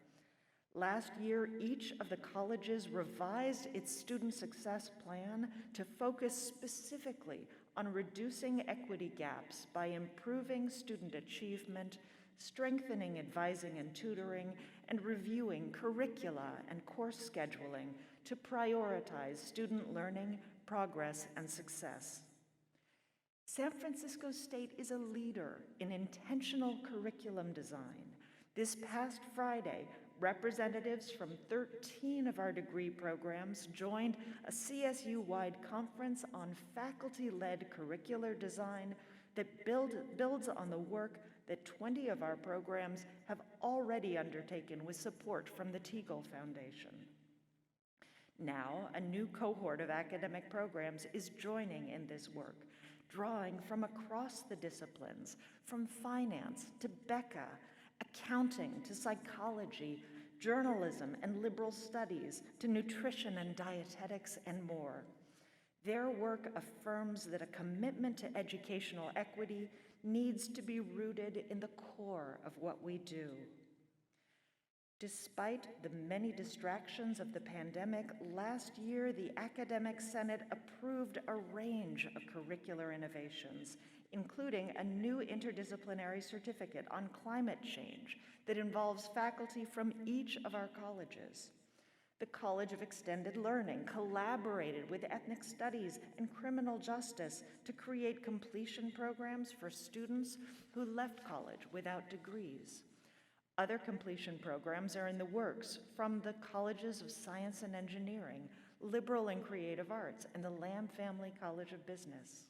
Last year, each of the colleges revised its student success plan to focus specifically on reducing equity gaps by improving student achievement, strengthening advising and tutoring, and reviewing curricula and course scheduling to prioritize student learning, progress, and success. San Francisco State is a leader in intentional curriculum design. This past Friday, representatives from 13 of our degree programs joined a CSU-wide conference on faculty-led curricular design that builds on the work that 20 of our programs have already undertaken with support from the Teagle Foundation. Now, a new cohort of academic programs is joining in this work, drawing from across the disciplines, from finance to BECA, accounting to psychology, journalism and liberal studies to nutrition and dietetics and more. Their work affirms that a commitment to educational equity needs to be rooted in the core of what we do. Despite the many distractions of the pandemic, last year the Academic Senate approved a range of curricular innovations, including a new interdisciplinary certificate on climate change that involves faculty from each of our colleges. The College of Extended Learning collaborated with Ethnic Studies and Criminal Justice to create completion programs for students who left college without degrees. Other completion programs are in the works from the Colleges of Science and Engineering, Liberal and Creative Arts, and the Lamb Family College of Business.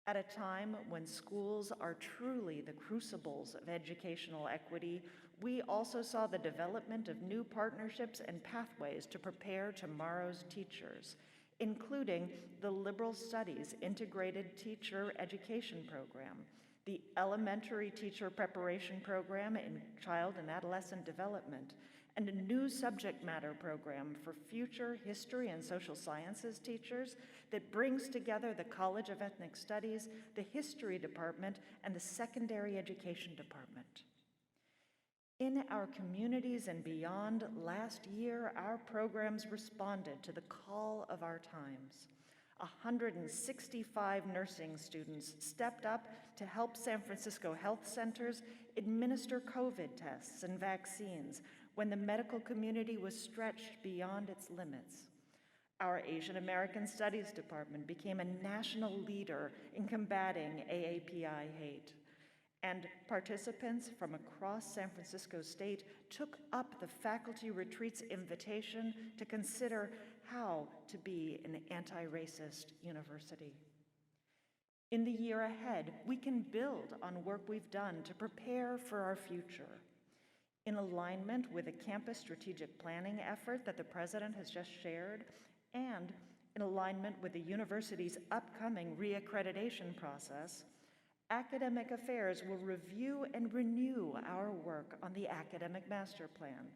At a time when schools are truly the crucibles of educational equity, we also saw the development of new partnerships and pathways to prepare tomorrow's teachers, including the Liberal Studies Integrated Teacher Education Program, the Elementary Teacher Preparation Program in Child and Adolescent Development, and a new subject matter program for future history and social sciences teachers that brings together the College of Ethnic Studies, the History Department, and the Secondary Education Department. In our communities and beyond, last year, our programs responded to the call of our times. 165 nursing students stepped up to help San Francisco health centers administer COVID tests and vaccines when the medical community was stretched beyond its limits. Our Asian American Studies Department became a national leader in combating AAPI hate. And participants from across San Francisco State took up the faculty retreat's invitation to consider how to be an anti-racist university. In the year ahead, we can build on work we've done to prepare for our future. In alignment with a campus strategic planning effort that the President has just shared, and in alignment with the university's upcoming reaccreditation process, Academic Affairs will review and renew our work on the Academic Master Plan.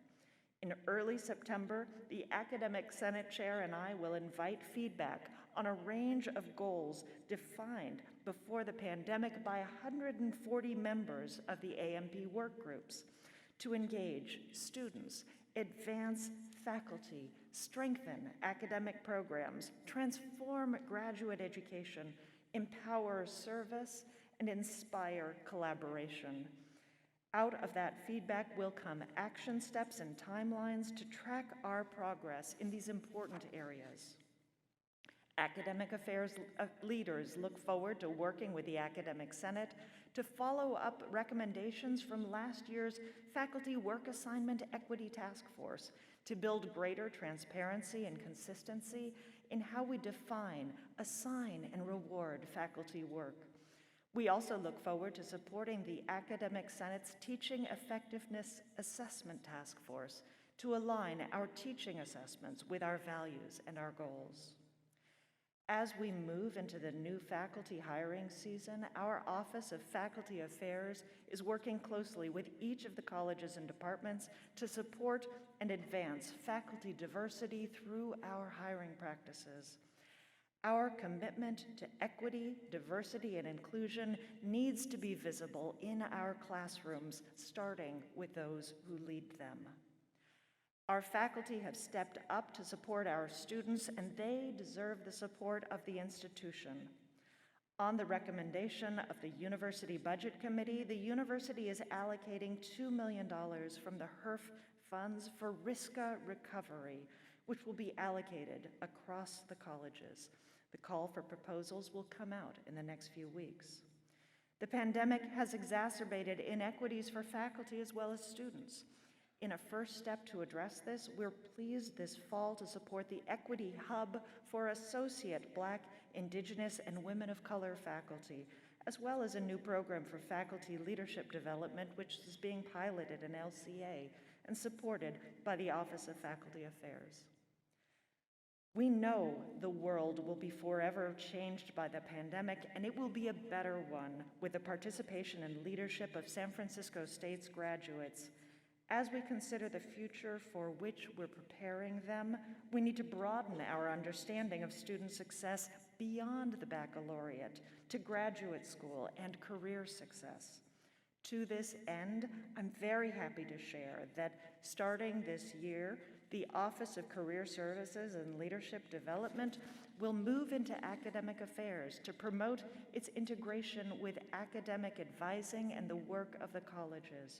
In early September, the Academic Senate Chair and I will invite feedback on a range of goals defined before the pandemic by 140 members of the AMP work groups to engage students, advance faculty, strengthen academic programs, transform graduate education, empower service, and inspire collaboration. Out of that feedback will come action steps and timelines to track our progress in these important areas. Academic Affairs leaders look forward to working with the Academic Senate to follow up recommendations from last year's Faculty Work Assignment Equity Task Force to build greater transparency and consistency in how we define, assign, and reward faculty work. We also look forward to supporting the Academic Senate's Teaching Effectiveness Assessment Task Force to align our teaching assessments with our values and our goals. As we move into the new faculty hiring season, our Office of Faculty Affairs is working closely with each of the colleges and departments to support and advance faculty diversity through our hiring practices. Our commitment to equity, diversity, and inclusion needs to be visible in our classrooms, starting with those who lead them. Our faculty have stepped up to support our students, and they deserve the support of the institution. On the recommendation of the University Budget Committee, the university is allocating $2 million from the HERF funds for RISCA recovery, which will be allocated across the colleges. The call for proposals will come out in the next few weeks. The pandemic has exacerbated inequities for faculty as well as students. In a first step to address this, we're pleased this fall to support the Equity Hub for Associate Black, Indigenous, and Women of Color faculty, as well as a new program for faculty leadership development, which is being piloted in LCA and supported by the Office of Faculty Affairs. We know the world will be forever changed by the pandemic, and it will be a better one with the participation and leadership of San Francisco State's graduates. As we consider the future for which we're preparing them, we need to broaden our understanding of student success beyond the baccalaureate to graduate school and career success. To this end, I'm very happy to share that starting this year, the Office of Career Services and Leadership Development will move into academic affairs to promote its integration with academic advising and the work of the colleges.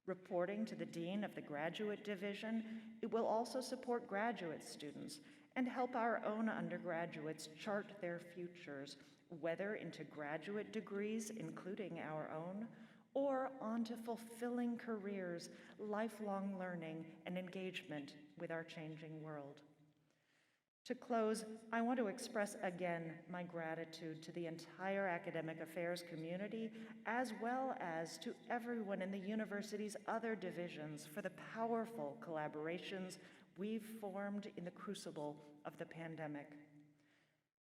Reporting to the Dean of the Graduate Division, it will also support graduate students and help our own undergraduates chart their futures, whether into graduate degrees, including our own, or onto fulfilling careers, lifelong learning, and engagement with our changing world. To close, I want to express again my gratitude to the entire academic affairs community, as well as to everyone in the university's other divisions for the powerful collaborations we've formed in the crucible of the pandemic.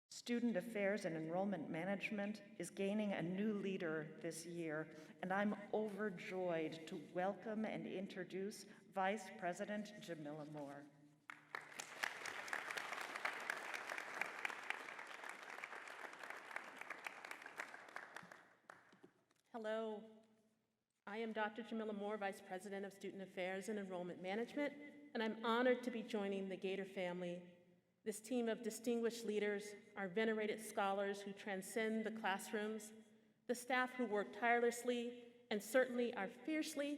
Student Affairs and Enrollment Management is gaining a new leader this year, and I'm overjoyed to welcome and introduce Vice President Jamila Moore. Hello, I am Dr. Jamila Moore, Vice President of Student Affairs and Enrollment Management, and I'm honored to be joining the Gator family, this team of distinguished leaders, our venerated scholars who transcend the classrooms, the staff who work tirelessly, and certainly our fiercely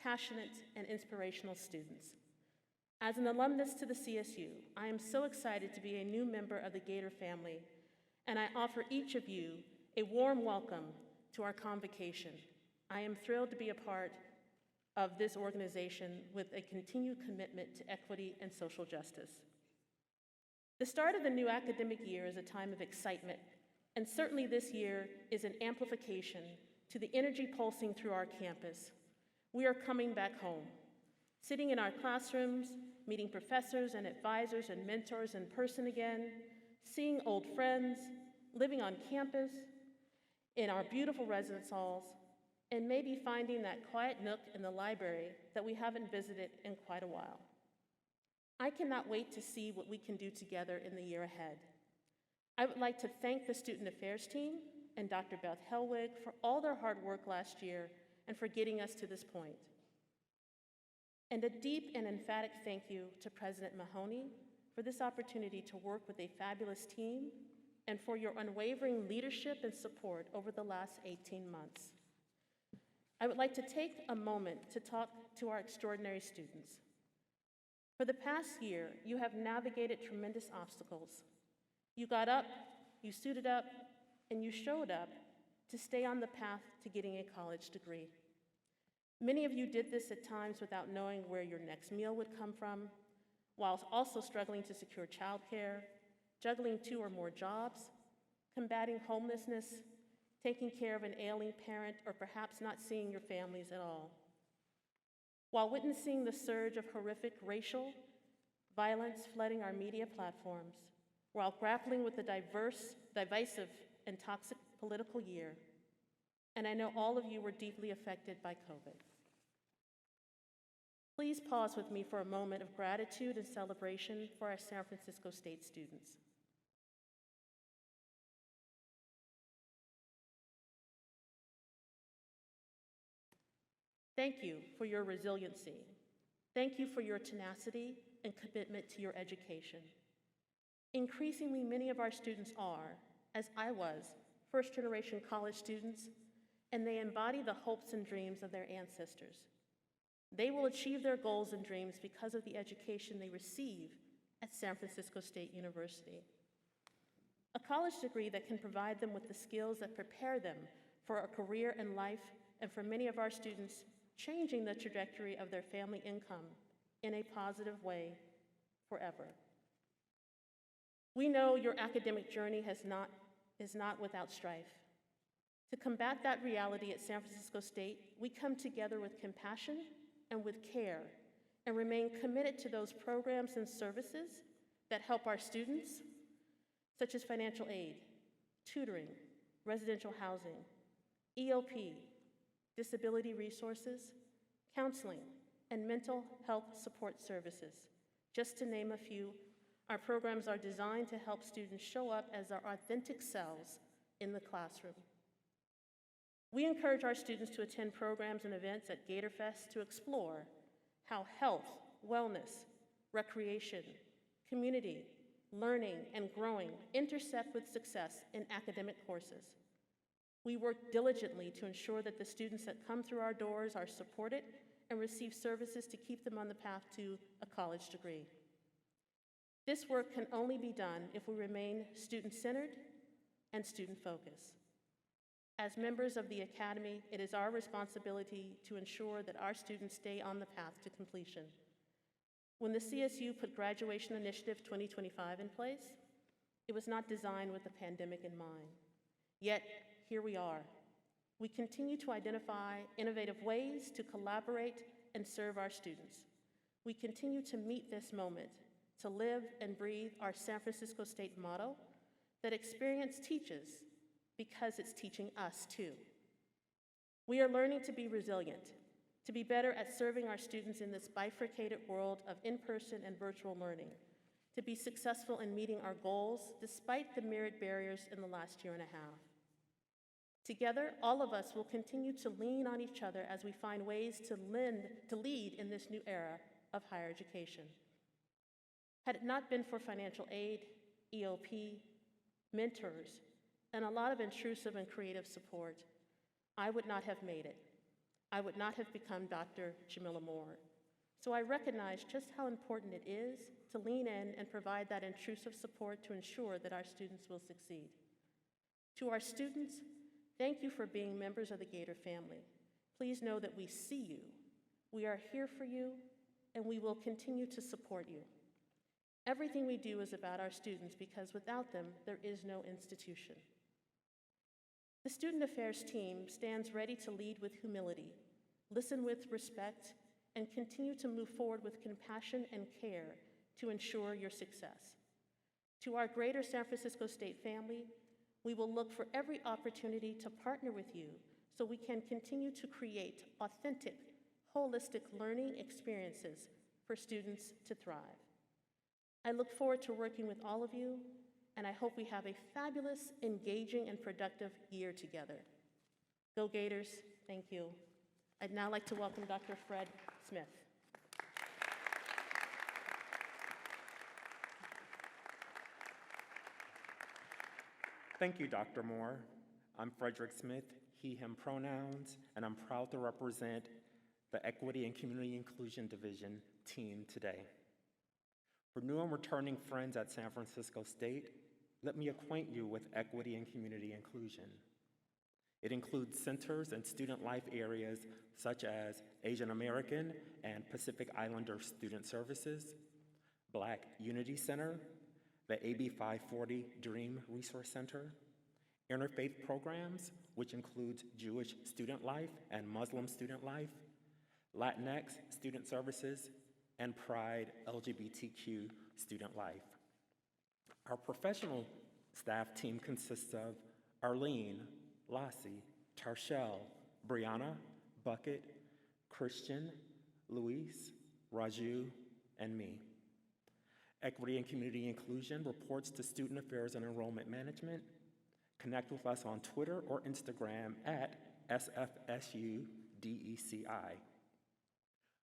passionate and inspirational students. As an alumnus to the CSU, I am so excited to be a new member of the Gator family, and I offer each of you a warm welcome to our Convocation. I am thrilled to be a part of this organization with a continued commitment to equity and social justice. The start of the new academic year is a time of excitement, and certainly this year is an amplification to the energy pulsing through our campus. We are coming back home, sitting in our classrooms, meeting professors and advisors and mentors in person again, seeing old friends, living on campus, in our beautiful residence halls, and maybe finding that quiet nook in the library that we haven't visited in quite a while. I cannot wait to see what we can do together in the year ahead. I would like to thank the Student Affairs team and Dr. Beth Helwig for all their hard work last year and for getting us to this point. And a deep and emphatic thank you to President Mahoney for this opportunity to work with a fabulous team and for your unwavering leadership and support over the last 18 months. I would like to take a moment to talk to our extraordinary students. For the past year, you have navigated tremendous obstacles. You got up, you suited up, and you showed up to stay on the path to getting a college degree. Many of you did this at times without knowing where your next meal would come from, while also struggling to secure childcare, juggling 2 or more jobs, combating homelessness, taking care of an ailing parent, or perhaps not seeing your families at all. While witnessing the surge of horrific racial violence flooding our media platforms, while grappling with the divisive, and toxic political year, and I know all of you were deeply affected by COVID. Please pause with me for a moment of gratitude and celebration for our San Francisco State students. Thank you for your resiliency. Thank you for your tenacity and commitment to your education. Increasingly, many of our students are, as I was, first-generation college students, and they embody the hopes and dreams of their ancestors. They will achieve their goals and dreams because of the education they receive at San Francisco State University. A college degree that can provide them with the skills that prepare them for a career in life, and for many of our students, changing the trajectory of their family income in a positive way forever. We know your academic journey is not without strife. To combat that reality at San Francisco State, we come together with compassion and with care, and remain committed to those programs and services that help our students, such as financial aid, tutoring, residential housing, EOP, disability resources, counseling, and mental health support services. Just to name a few, our programs are designed to help students show up as their authentic selves in the classroom. We encourage our students to attend programs and events at GatorFest to explore how health, wellness, recreation, community, learning, and growing intersect with success in academic courses. We work diligently to ensure that the students that come through our doors are supported and receive services to keep them on the path to a college degree. This work can only be done if we remain student-centered and student-focused. As members of the Academy, it is our responsibility to ensure that our students stay on the path to completion. When the CSU put Graduation Initiative 2025 in place, it was not designed with the pandemic in mind. Yet, here we are. We continue to identify innovative ways to collaborate and serve our students. We continue to meet this moment, to live and breathe our San Francisco State motto that experience teaches because it's teaching us too. We are learning to be resilient, to be better at serving our students in this bifurcated world of in-person and virtual learning, to be successful in meeting our goals despite the myriad barriers in the last year and a half. Together, all of us will continue to lean on each other as we find ways to lead in this new era of higher education. Had it not been for financial aid, EOP, mentors, and a lot of intrusive and creative support, I would not have made it. I would not have become Dr. Jamila Moore. So I recognize just how important it is to lean in and provide that intrusive support to ensure that our students will succeed. To our students, thank you for being members of the Gator family. Please know that we see you, we are here for you, and we will continue to support you. Everything we do is about our students because without them, there is no institution. The Student Affairs team stands ready to lead with humility, listen with respect, and continue to move forward with compassion and care to ensure your success. To our greater San Francisco State family, we will look for every opportunity to partner with you so we can continue to create authentic, holistic learning experiences for students to thrive. I look forward to working with all of you, and I hope we have a fabulous, engaging, and productive year together. Go Gators, thank you. I'd now like to welcome Dr. Fred Smith. Thank you, Dr. Moore. I'm Frederick Smith, he, him pronouns, and I'm proud to represent the Equity and Community Inclusion Division team today. For new and returning friends at San Francisco State, let me acquaint you with equity and community inclusion. It includes centers and student life areas such as Asian American and Pacific Islander Student Services, Black Unity Center, the AB 540 Dream Resource Center, interfaith programs, which includes Jewish student life and Muslim student life, Latinx student services, and Pride LGBTQ student life. Our professional staff team consists of Arlene, Lassie, Tarshell, Brianna, Bucket, Christian, Luis, Raju, and me. Equity and Community Inclusion reports to Student Affairs and Enrollment Management. Connect with us on Twitter or Instagram at SFSUDECI.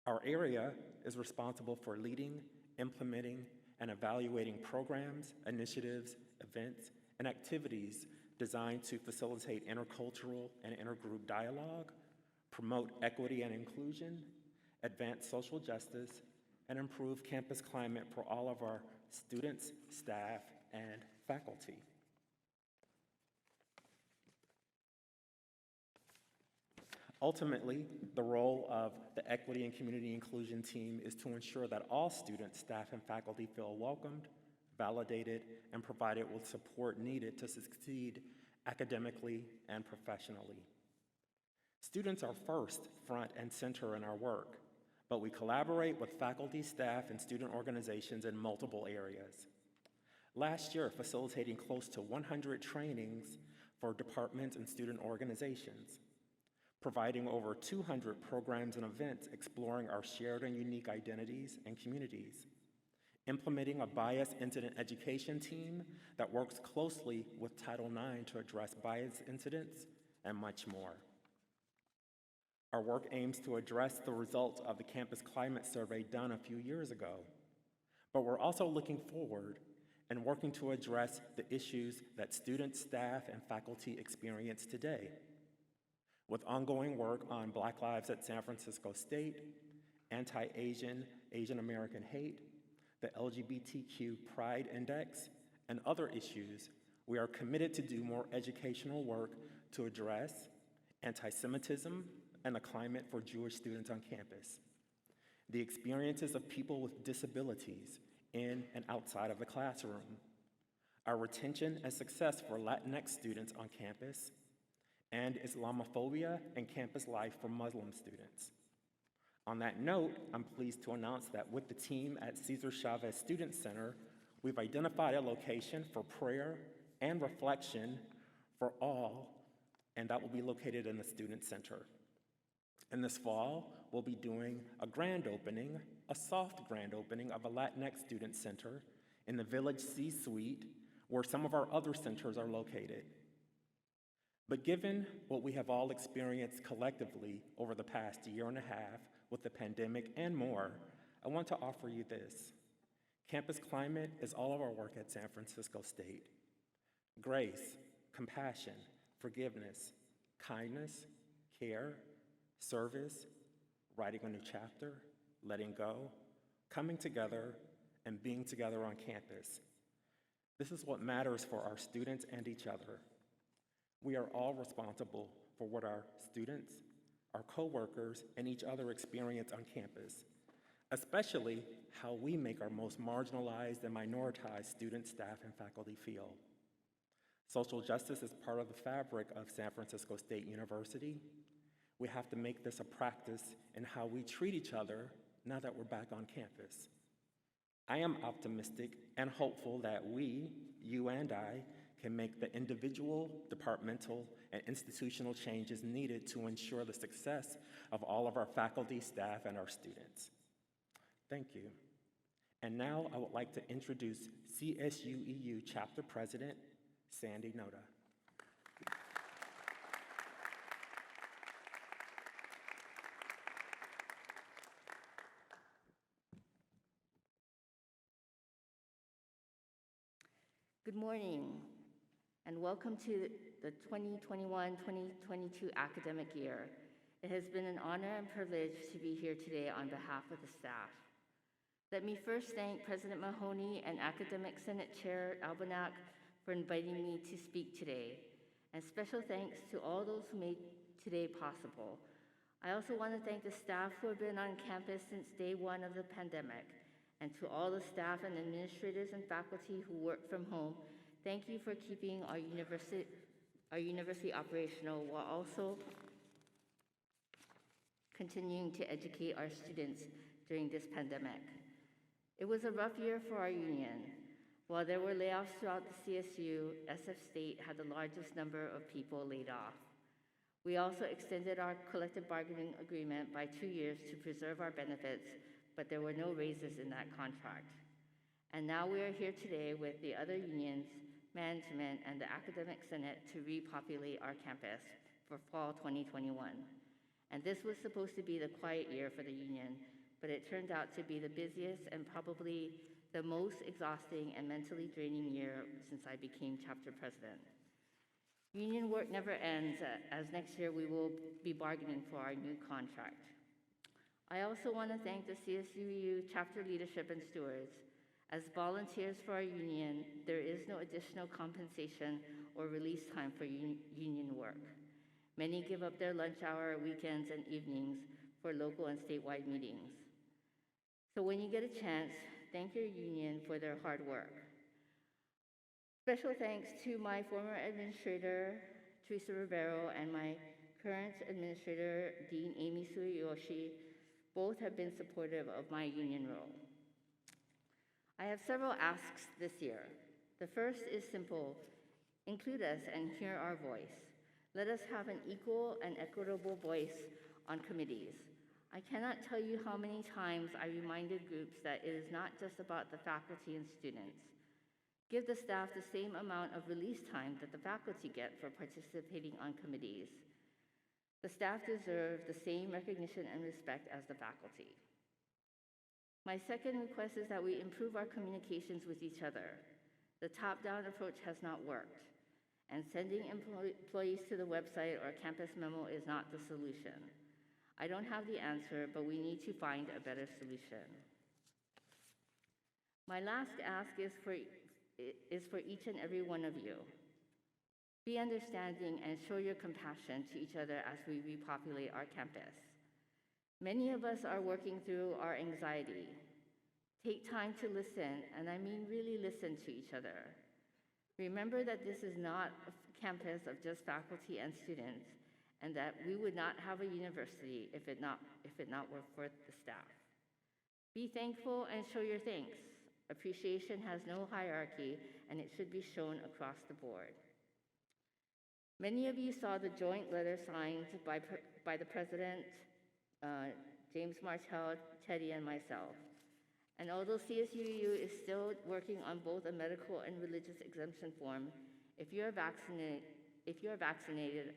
Our area is responsible for leading, implementing, and evaluating programs, initiatives, events, and activities designed to facilitate intercultural and intergroup dialogue, promote equity and inclusion, advance social justice, and improve campus climate for all of our students, staff, and faculty. Ultimately, the role of the Equity and Community Inclusion team is to ensure that all students, staff, and faculty feel welcomed, validated, and provided with support needed to succeed academically and professionally. Students are first, front, and center in our work, but we collaborate with faculty, staff, and student organizations in multiple areas. Last year, facilitating close to 100 trainings for departments and student organizations, providing over 200 programs and events exploring our shared and unique identities and communities, implementing a bias incident education team that works closely with Title IX to address bias incidents, and much more. Our work aims to address the results of the campus climate survey done a few years ago, but we're also looking forward and working to address the issues that students, staff, and faculty experience today, with ongoing work on Black Lives at San Francisco State, anti-Asian, Asian American hate, the LGBTQ Pride Index, and other issues. We are committed to do more educational work to address anti-Semitism and the climate for Jewish students on campus, the experiences of people with disabilities in and outside of the classroom, our retention and success for Latinx students on campus, and Islamophobia and campus life for Muslim students. On that note, I'm pleased to announce that with the team at Cesar Chavez Student Center, we've identified a location for prayer and reflection for all, and that will be located in the Student Center. And this fall, we'll be doing a grand opening, a soft grand opening of a Latinx Student Center in the Village C Suite, where some of our other centers are located. But given what we have all experienced collectively over the past year and a half with the pandemic and more, I want to offer you this. Campus climate is all of our work at San Francisco State. Grace, compassion, forgiveness, kindness, care, service, writing a new chapter, letting go, coming together, and being together on campus. This is what matters for our students and each other. We are all responsible for what our students, our coworkers, and each other experience on campus, especially how we make our most marginalized and minoritized students, staff, and faculty feel. Social justice is part of the fabric of San Francisco State University. We have to make this a practice in how we treat each other now that we're back on campus. I am optimistic and hopeful that we, you and I, can make the individual, departmental, and institutional changes needed to ensure the success of all of our faculty, staff, and our students. Thank you. And now I would like to introduce CSUEU Chapter President, Sandy Noda. Good morning, and welcome to the 2021-2022 academic year. It has been an honor and privilege to be here today on behalf of the staff. Let me first thank President Mahoney and Academic Senate Chair Albanak for inviting me to speak today, and special thanks to all those who made today possible. I also want to thank the staff who have been on campus since day one of the pandemic. And to all the staff and administrators and faculty who work from home, thank you for keeping our university operational while also continuing to educate our students during this pandemic. It was a rough year for our union, While there were layoffs throughout the CSU, SF State had the largest number of people laid off. We also extended our collective bargaining agreement by 2 years to preserve our benefits, but there were no raises in that contract. And now we are here today with the other unions, management, and the Academic Senate to repopulate our campus for fall 2021. And this was supposed to be the quiet year for the union, but it turned out to be the busiest and probably the most exhausting and mentally draining year since I became chapter president. Union work never ends, as next year we will be bargaining for our new contract. I also want to thank the CSUU chapter leadership and stewards. As volunteers for our union, there is no additional compensation or release time for union work. Many give up their lunch hour, weekends, and evenings for local and statewide meetings. So when you get a chance, thank your union for their hard work. Special thanks to my former administrator, Teresa Rivero, and my current administrator, Dean Amy Suyoshi. Both have been supportive of my union role. I have several asks this year. The first is simple: include us and hear our voice. Let us have an equal and equitable voice on committees. I cannot tell you how many times I reminded groups that it is not just about the faculty and students. Give the staff the same amount of release time that the faculty get for participating on committees. The staff deserve the same recognition and respect as the faculty. My second request is that we improve our communications with each other. The top-down approach has not worked, and sending employees to the website or campus memo is not the solution. I don't have the answer, but we need to find a better solution. My last ask is for each and every one of you. Be understanding and show your compassion to each other as we repopulate our campus. Many of us are working through our anxiety. Take time to listen, and I mean really listen to each other. Remember that this is not a campus of just faculty and students, and that we would not have a university if it not were for the staff. Be thankful and show your thanks. Appreciation has no hierarchy, and it should be shown across the board. Many of you saw the joint letter signed by the President, James Martel, Teddy, and myself. And although CSUU is still working on both a medical and religious exemption form, if you are vaccinated,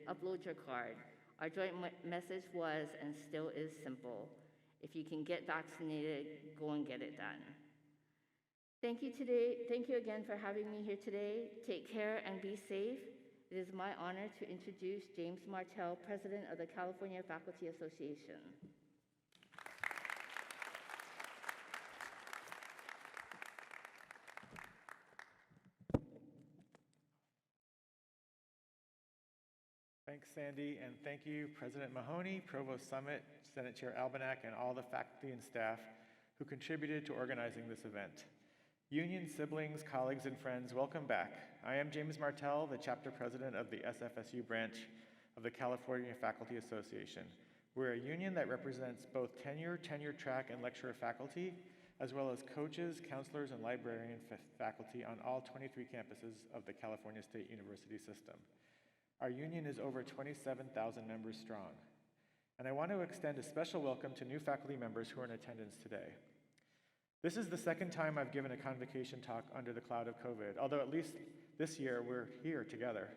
upload your card. Our joint message was and still is simple: if you can get vaccinated, go and get it done. Thank you again for having me here today. Take care and be safe. It is my honor to introduce James Martel, President of the California Faculty Association. Thanks, Sandy, and thank you, President Mahoney, Provost Summit, Senate Chair Albanak, and all the faculty and staff who contributed to organizing this event. Union siblings, colleagues, and friends, welcome back. I am James Martel, the chapter president of the SFSU branch of the California Faculty Association. We're a union that represents both tenure track, and lecturer faculty, as well as coaches, counselors, and librarian faculty on all 23 campuses of the California State University system. Our union is over 27,000 members strong. And I want to extend a special welcome to new faculty members who are in attendance today. This is the second time I've given a convocation talk under the cloud of COVID, although at least this year we're here together.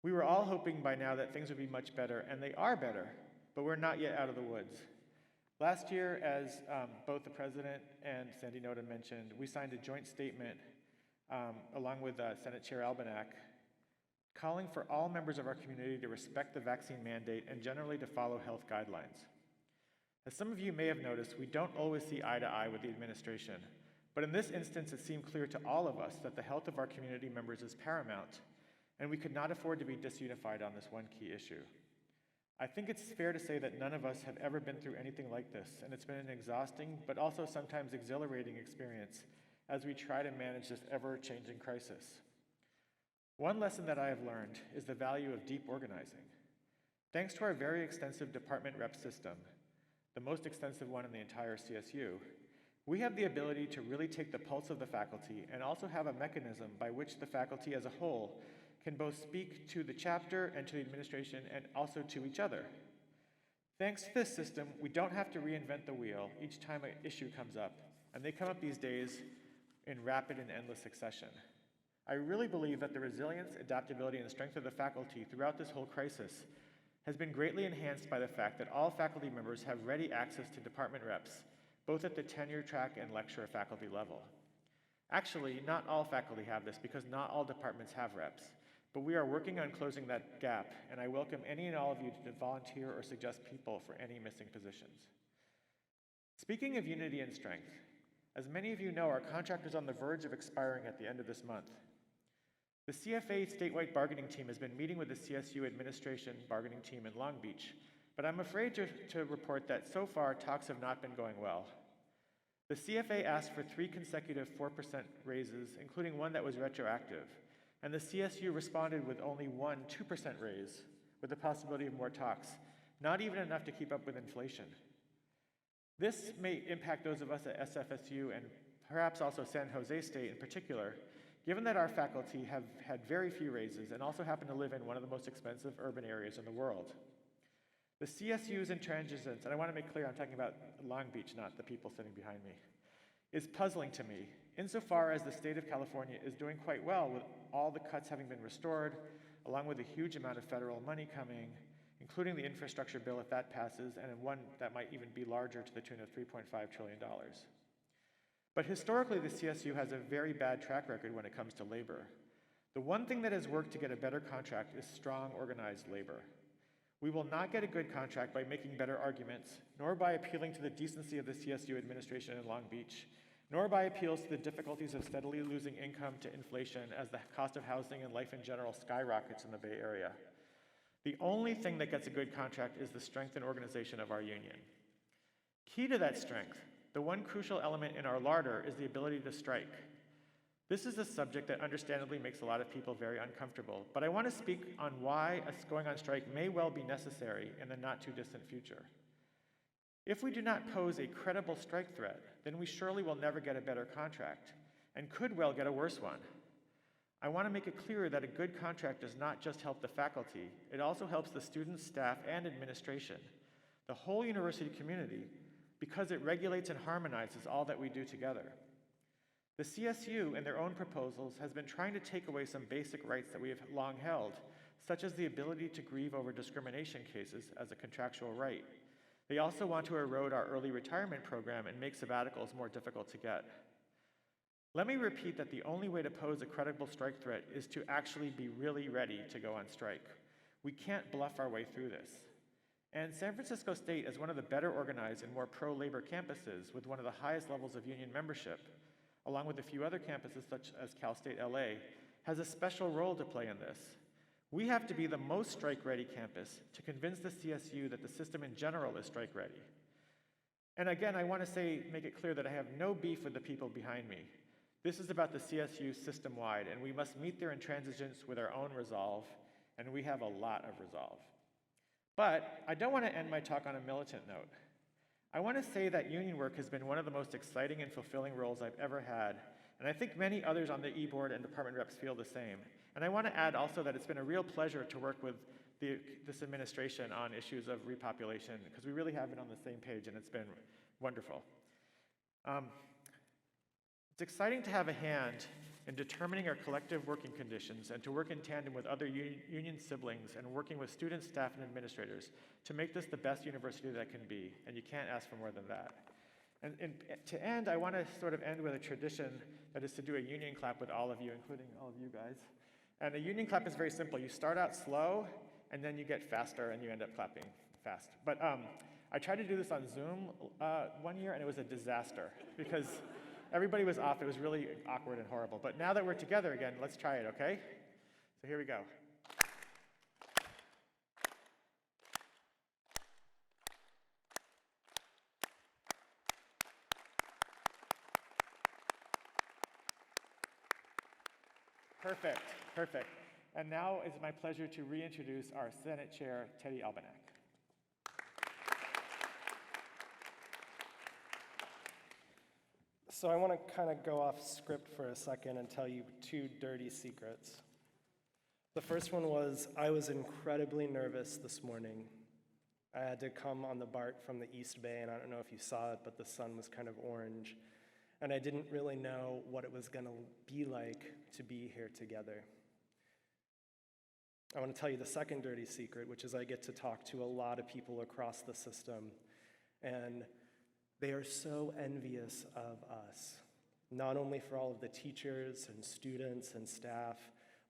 We were all hoping by now that things would be much better, and they are better, but we're not yet out of the woods. Last year, as both the president and Sandy Noda mentioned, we signed a joint statement along with Senate Chair Albanak, calling for all members of our community to respect the vaccine mandate and generally to follow health guidelines. As some of you may have noticed, we don't always see eye to eye with the administration, but in this instance, it seemed clear to all of us that the health of our community members is paramount, and we could not afford to be disunified on this one key issue. I think it's fair to say that none of us have ever been through anything like this, and it's been an exhausting, but also sometimes exhilarating experience as we try to manage this ever-changing crisis. One lesson that I have learned is the value of deep organizing. Thanks to our very extensive department rep system, the most extensive one in the entire CSU, We have the ability to really take the pulse of the faculty and also have a mechanism by which the faculty as a whole can both speak to the chapter and to the administration and also to each other. Thanks to this system, we don't have to reinvent the wheel each time an issue comes up, and they come up these days in rapid and endless succession. I really believe that the resilience, adaptability, and strength of the faculty throughout this whole crisis has been greatly enhanced by the fact that all faculty members have ready access to department reps, both at the tenure track and lecturer faculty level. Actually, not all faculty have this because not all departments have reps, but we are working on closing that gap, and I welcome any and all of you to volunteer or suggest people for any missing positions. Speaking of unity and strength, as many of you know, our contract is on the verge of expiring at the end of this month. The CFA statewide bargaining team has been meeting with the CSU administration bargaining team in Long Beach, but I'm afraid to report that so far talks have not been going well. The CFA asked for 3 consecutive 4% raises, including one that was retroactive, and the CSU responded with only one 2% raise, with the possibility of more talks, not even enough to keep up with inflation. This may impact those of us at SFSU and perhaps also San Jose State in particular, given that our faculty have had very few raises and also happen to live in one of the most expensive urban areas in the world. The CSU's intransigence, and I want to make clear I'm talking about Long Beach, not the people sitting behind me, is puzzling to me, insofar as the state of California is doing quite well with all the cuts having been restored, along with a huge amount of federal money coming, including the infrastructure bill if that passes, and one that might even be larger to the tune of $3.5 trillion. But historically, the CSU has a very bad track record when it comes to labor. The one thing that has worked to get a better contract is strong, organized labor. We will not get a good contract by making better arguments, nor by appealing to the decency of the CSU administration in Long Beach, nor by appeals to the difficulties of steadily losing income to inflation as the cost of housing and life in general skyrockets in the Bay Area. The only thing that gets a good contract is the strength and organization of our union. Key to that strength, the one crucial element in our larder, is the ability to strike. This is a subject that understandably makes a lot of people very uncomfortable, but I want to speak on why us going on strike may well be necessary in the not too distant future. If we do not pose a credible strike threat, then we surely will never get a better contract, and could well get a worse one. I want to make it clear that a good contract does not just help the faculty, it also helps the students, staff, and administration, the whole university community, because it regulates and harmonizes all that we do together. The CSU, in their own proposals, has been trying to take away some basic rights that we have long held, such as the ability to grieve over discrimination cases as a contractual right. They also want to erode our early retirement program and make sabbaticals more difficult to get. Let me repeat that the only way to pose a credible strike threat is to actually be really ready to go on strike. We can't bluff our way through this. And San Francisco State, as one of the better organized and more pro-labor campuses with one of the highest levels of union membership, along with a few other campuses such as Cal State LA, has a special role to play in this. We have to be the most strike-ready campus to convince the CSU that the system in general is strike-ready. And again, I want to make it clear that I have no beef with the people behind me. This is about the CSU system-wide, and we must meet their intransigence with our own resolve, and we have a lot of resolve. But I don't want to end my talk on a militant note. I want to say that union work has been one of the most exciting and fulfilling roles I've ever had, and I think many others on the e-board and department reps feel the same. And I want to add also that it's been a real pleasure to work with this administration on issues of repopulation, because we really have been on the same page, and it's been wonderful. It's exciting to have a hand in determining our collective working conditions and to work in tandem with other union siblings and working with students, staff, and administrators to make this the best university that can be, and you can't ask for more than that. And to end, I want to sort of end with a tradition that is to do a union clap with all of you, including all of you guys. And a union clap is very simple. You start out slow, and then you get faster, and you end up clapping fast. But I tried to do this on Zoom one year, and it was a disaster because everybody was off. It was really awkward and horrible. But now that we're together again, let's try it, okay? So here we go. Perfect, perfect. And now it's my pleasure to reintroduce our Senate Chair, Teddy Albanak. So I want to kind of go off script for a second and tell you 2 dirty secrets. The first one was I was incredibly nervous this morning. I had to come on the BART from the East Bay, and I don't know if you saw it, but the sun was kind of orange. And I didn't really know what it was going to be like to be here together. I want to tell you the second dirty secret, which is I get to talk to a lot of people across the system, and they are so envious of us, not only for all of the teachers and students and staff,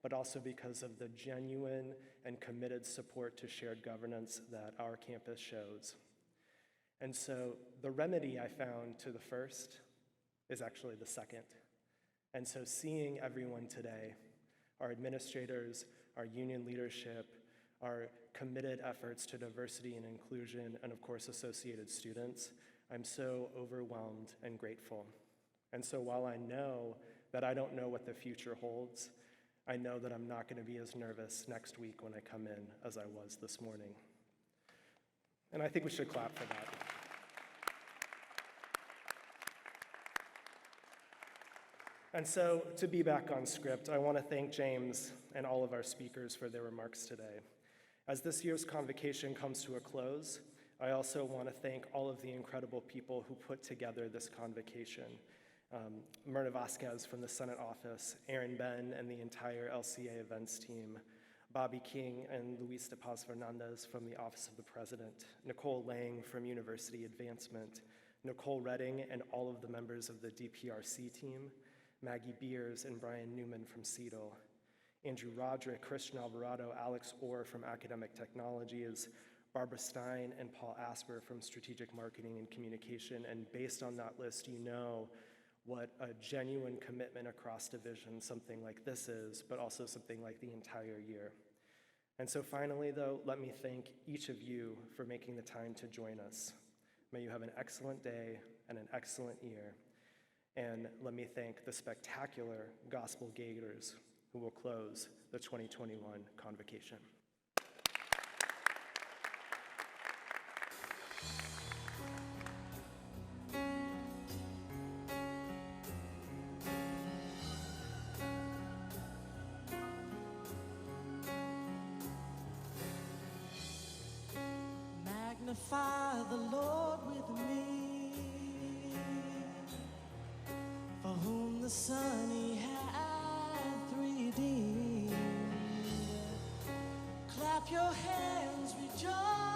but also because of the genuine and committed support to shared governance that our campus shows. And so the remedy I found to the first is actually the second. And so seeing everyone today, our administrators, our union leadership, our committed efforts to diversity and inclusion, and of course associated students, I'm so overwhelmed and grateful. And so while I know that I don't know what the future holds, I know that I'm not going to be as nervous next week when I come in as I was this morning. And I think we should clap for that. And so, to be back on script, I want to thank James and all of our speakers for their remarks today. As this year's convocation comes to a close, I also want to thank all of the incredible people who put together this convocation. Myrna Vasquez from the Senate office, Aaron Ben and the entire LCA events team, Bobby King and Luis de Paz Fernandez from the Office of the President, Nicole Lang from University Advancement, Nicole Redding and all of the members of the DPRC team, Maggie Beers and Brian Newman from CEDL, Andrew Roderick, Christian Alvarado, Alex Orr from Academic Technologies, Barbara Stein and Paul Asper from Strategic Marketing and Communication, and based on that list, you know what a genuine commitment across division something like this is, but also something like the entire year. And so finally, though, let me thank each of you for making the time to join us. May you have an excellent day and an excellent year. And let me thank the spectacular Gospel Gators who will close the 2021 Convocation. Magnify the Lord with me, for whom the Son he hath redeemed. Clap your hands, rejoice.